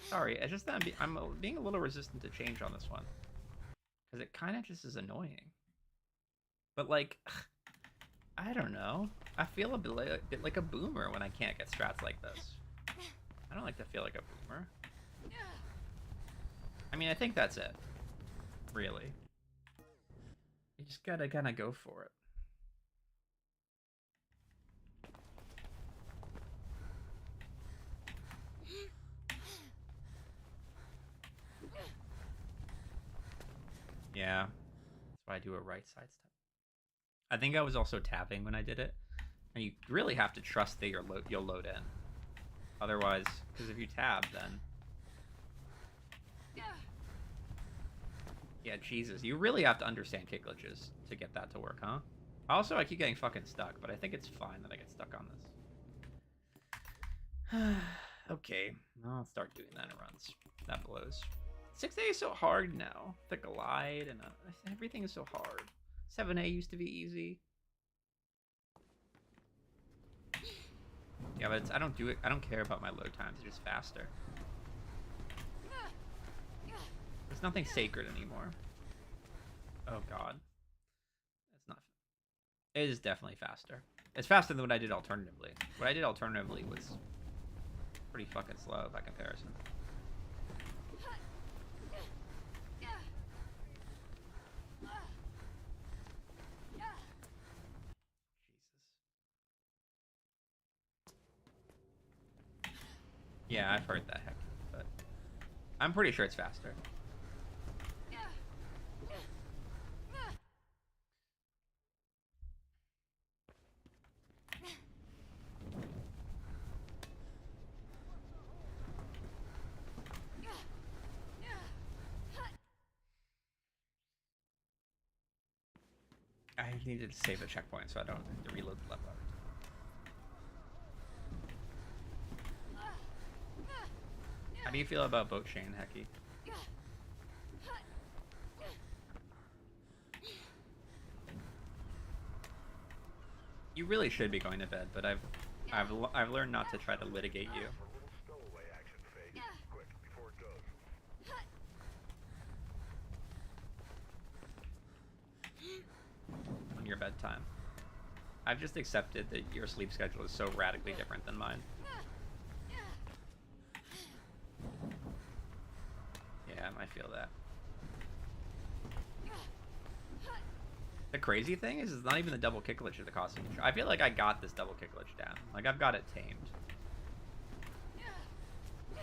Sorry, it's just that I'm being a little resistant to change on this one. Because it kind of just is annoying. But like, I don't know. I feel a bit like a boomer when I can't get strats like this. I don't like to feel like a boomer. I mean, I think that's it. Really. You just gotta kind of go for it. Yeah, that's why I do a right side step. I think I was also tapping when I did it, and you really have to trust that you'll load in. Otherwise, because if you tab, then yeah, Jesus, you really have to understand kick glitches to get that to work, huh? Also, I keep getting fucking stuck, but I think it's fine that I get stuck on this. Okay, I'll start doing that in runs. That blows. 6A is so hard now. The glide and everything is so hard. 7A used to be easy. Yeah, but I don't do it. I don't care about my load times. It's just faster. There's nothing sacred anymore. Oh god. It's not. It is definitely faster. It's faster than what I did alternatively. What I did alternatively was pretty fucking slow by comparison. Yeah, I've heard that, heck, but I'm pretty sure it's faster. I needed to save the checkpoint so I don't have to reload the level. How do you feel about boat Shane, Hecky? You really should be going to bed, but I've learned not to try to litigate you. For a little stowaway action phase. Quick, before it goes. On your bedtime. I've just accepted that your sleep schedule is so radically different than mine. Yeah, I might feel that. The crazy thing is, it's not even the double kick glitch of the costume. I feel like I got this double kick glitch down. Like, I've got it tamed.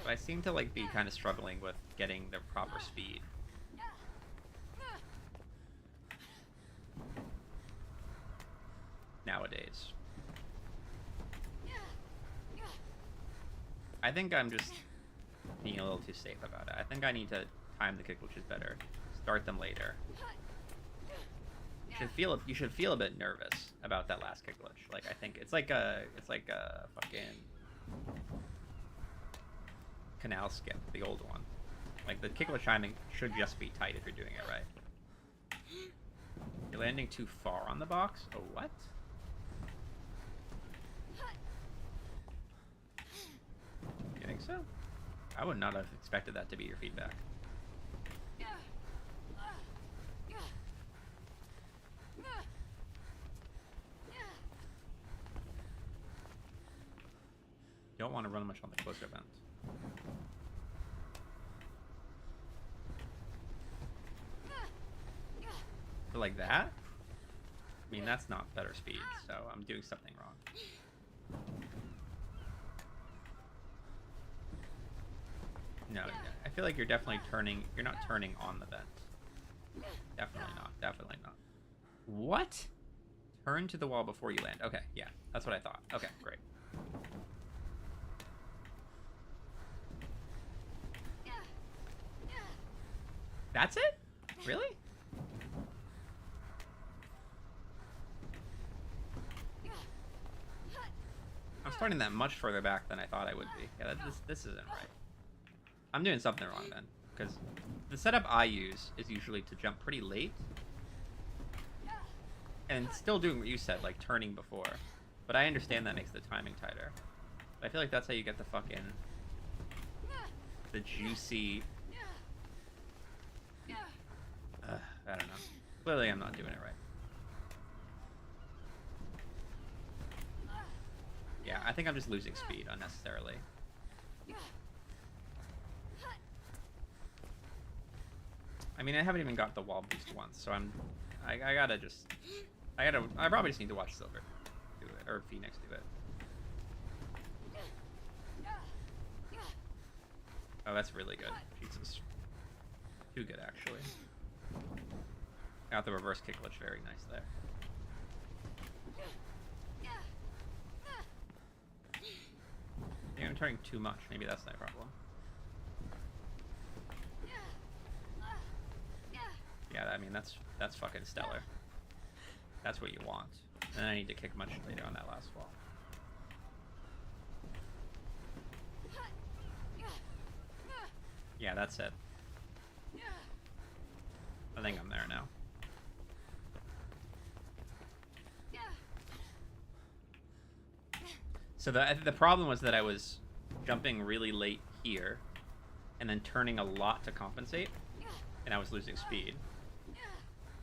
But I seem to, like, be kind of struggling with getting the proper speed. Nowadays. I think I'm just being a little too safe about it. I think I need to time the kick glitches better. Start them later. You should feel a bit nervous about that last kick glitch. Like, I think it's like a fucking canal skip, the old one. Like, the kick glitch timing should just be tight if you're doing it right. You're landing too far on the box? Oh, what? You think so? I would not have expected that to be your feedback. You don't want to run much on the closer event. But like that? I mean, that's not better speed, so I'm doing something wrong. No, I feel like you're definitely turning... You're not turning on the vent. Definitely not. Definitely not. What? Turn to the wall before you land. Okay, yeah. That's what I thought. Okay, great. That's it? Really? I'm starting that much further back than I thought I would be. Yeah, this isn't right. I'm doing something wrong then, because the setup I use is usually to jump pretty late and still doing what you said, like turning before. But I understand that makes the timing tighter. But I feel like that's how you get the fucking... the juicy... I don't know. Clearly I'm not doing it right. Yeah, I think I'm just losing speed unnecessarily. I mean, I haven't even got the wall boost once, so I probably just need to watch Silver do it, or Phoenix do it. Oh, that's really good. Jesus. Too good, actually. Got the reverse kick glitch very nice there. Yeah, I'm turning too much. Maybe that's my problem. Yeah, I mean, that's fucking stellar. That's what you want. And I need to kick much later on that last wall. Yeah, that's it. I think I'm there now. So the problem was that I was jumping really late here and then turning a lot to compensate, and I was losing speed.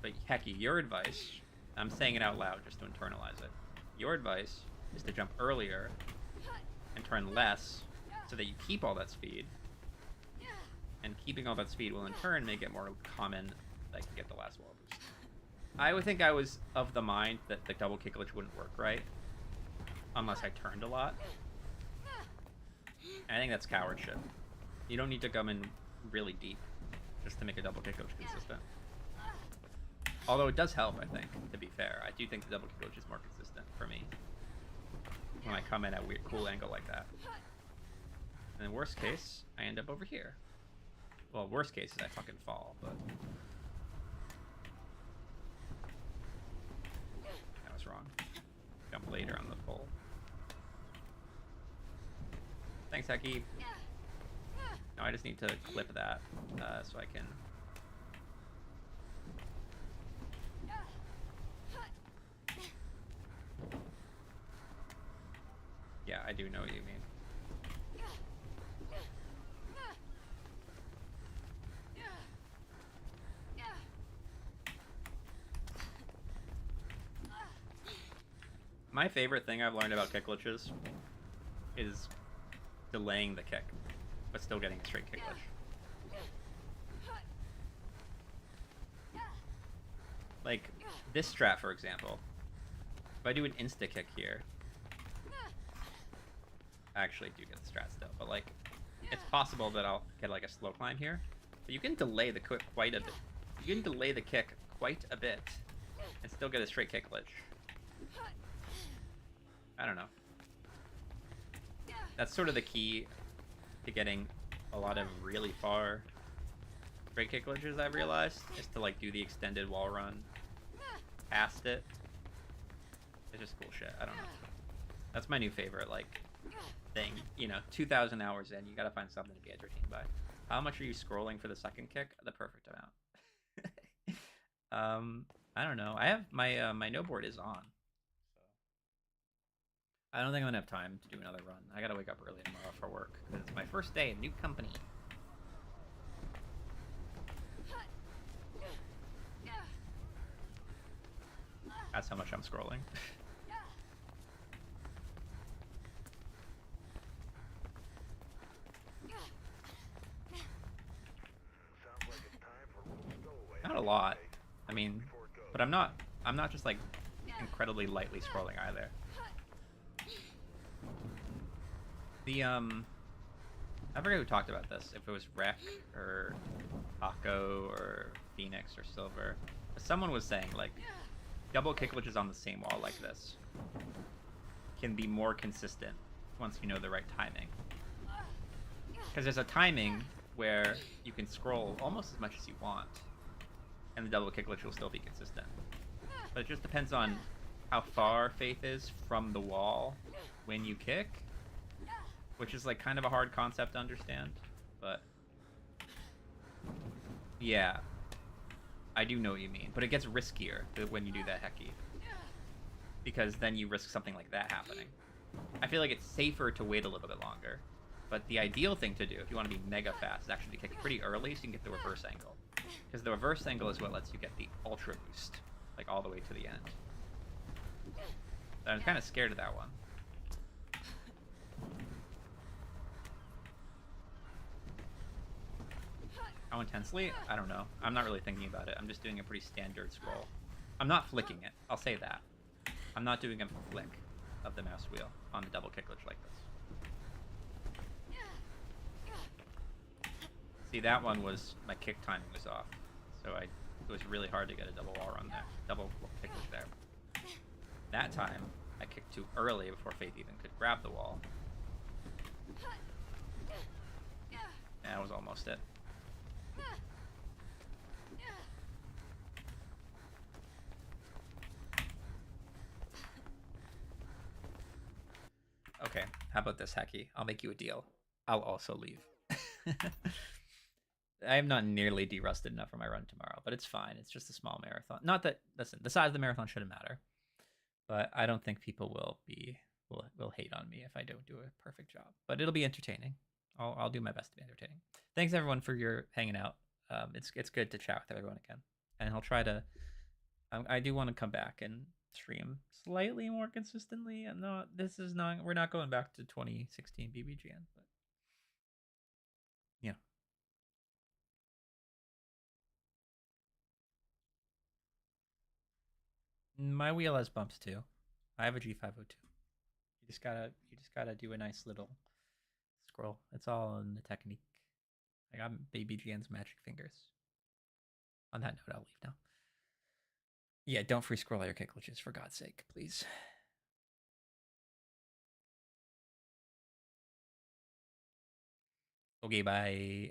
But Hecky, your advice, I'm saying it out loud just to internalize it. Your advice is to jump earlier and turn less so that you keep all that speed. And keeping all that speed will in turn make it more common that you get the last wall boost. I would think I was of the mind that the double kick glitch wouldn't work right unless I turned a lot. I think that's coward shit. You don't need to come in really deep just to make a double kick glitch consistent. Although it does help, I think, to be fair. I do think the double kick glitch is more consistent for me when I come in at a weird, cool angle like that. And in worst case, I end up over here. Well, worst case is I fucking fall, but... that was wrong. Jump later on the pole. Thanks, Hecky. Now I just need to clip that so I can. Yeah, I do know what you mean. My favorite thing I've learned about kick glitches is delaying the kick, but still getting a straight kick glitch. Like, this strat, for example. If I do an insta-kick here... I actually do get the strat still, but, like, it's possible that I'll get, like, a slow climb here. But you can delay the kick quite a bit. You can delay the kick quite a bit and still get a straight kick glitch. I don't know. That's sort of the key to getting a lot of really far straight kick glitches, I've realized, is to like do the extended wall run past it. It's just cool shit. I don't know. That's my new favorite like thing. You know, 2,000 hours in, you gotta find something to be entertained by. How much are you scrolling for the second kick? The perfect amount. I don't know. I have my my no board is on. I don't think I'm gonna have time to do another run. I gotta wake up early tomorrow for work because it's my first day in new company. That's how much I'm scrolling. Sounds like it's time for a little stowaway. Not a lot. I mean, but I'm not just like incredibly lightly scrolling either. The I forget who talked about this. If it was Rec or Taco or Phoenix or Silver, but someone was saying like double kick glitches on the same wall like this can be more consistent once you know the right timing. Because there's a timing where you can scroll almost as much as you want, and the double kick glitch will still be consistent. But it just depends on how far Faith is from the wall when you kick. Which is like kind of a hard concept to understand, but yeah, I do know what you mean. But it gets riskier when you do that hecky, because then you risk something like that happening. I feel like it's safer to wait a little bit longer, but the ideal thing to do if you want to be mega fast is actually to kick pretty early so you can get the reverse angle, because the reverse angle is what lets you get the ultra boost, like all the way to the end. But I'm kind of scared of that one. How intensely? I don't know. I'm not really thinking about it. I'm just doing a pretty standard scroll. I'm not flicking it. I'll say that. I'm not doing a flick of the mouse wheel on the double kick glitch like this. See, that one was... my kick timing was off. So it was really hard to get a double wall run there. Double kick glitch there. That time, I kicked too early before Faith even could grab the wall. That was almost it. Okay, how about this, Hacky? I'll make you a deal. I'll also leave. I am not nearly derusted enough for my run tomorrow, but it's fine. It's just a small marathon. Not that, listen, the size of the marathon shouldn't matter, but I don't think people will hate on me if I don't do a perfect job. But it'll be entertaining. I'll do my best to be entertaining. Thanks everyone for your hanging out. It's good to chat with everyone again, and I'll try to. I do want to come back and stream slightly more consistently. And we're not going back to 2016 BBGN, but yeah. My wheel has bumps too. I have a G502. You just gotta do a nice little scroll. It's all in the technique. I got BBGN's magic fingers. On that note, I'll leave now. Yeah, don't free scroll all your kick glitches, for God's sake, please. Okay, bye.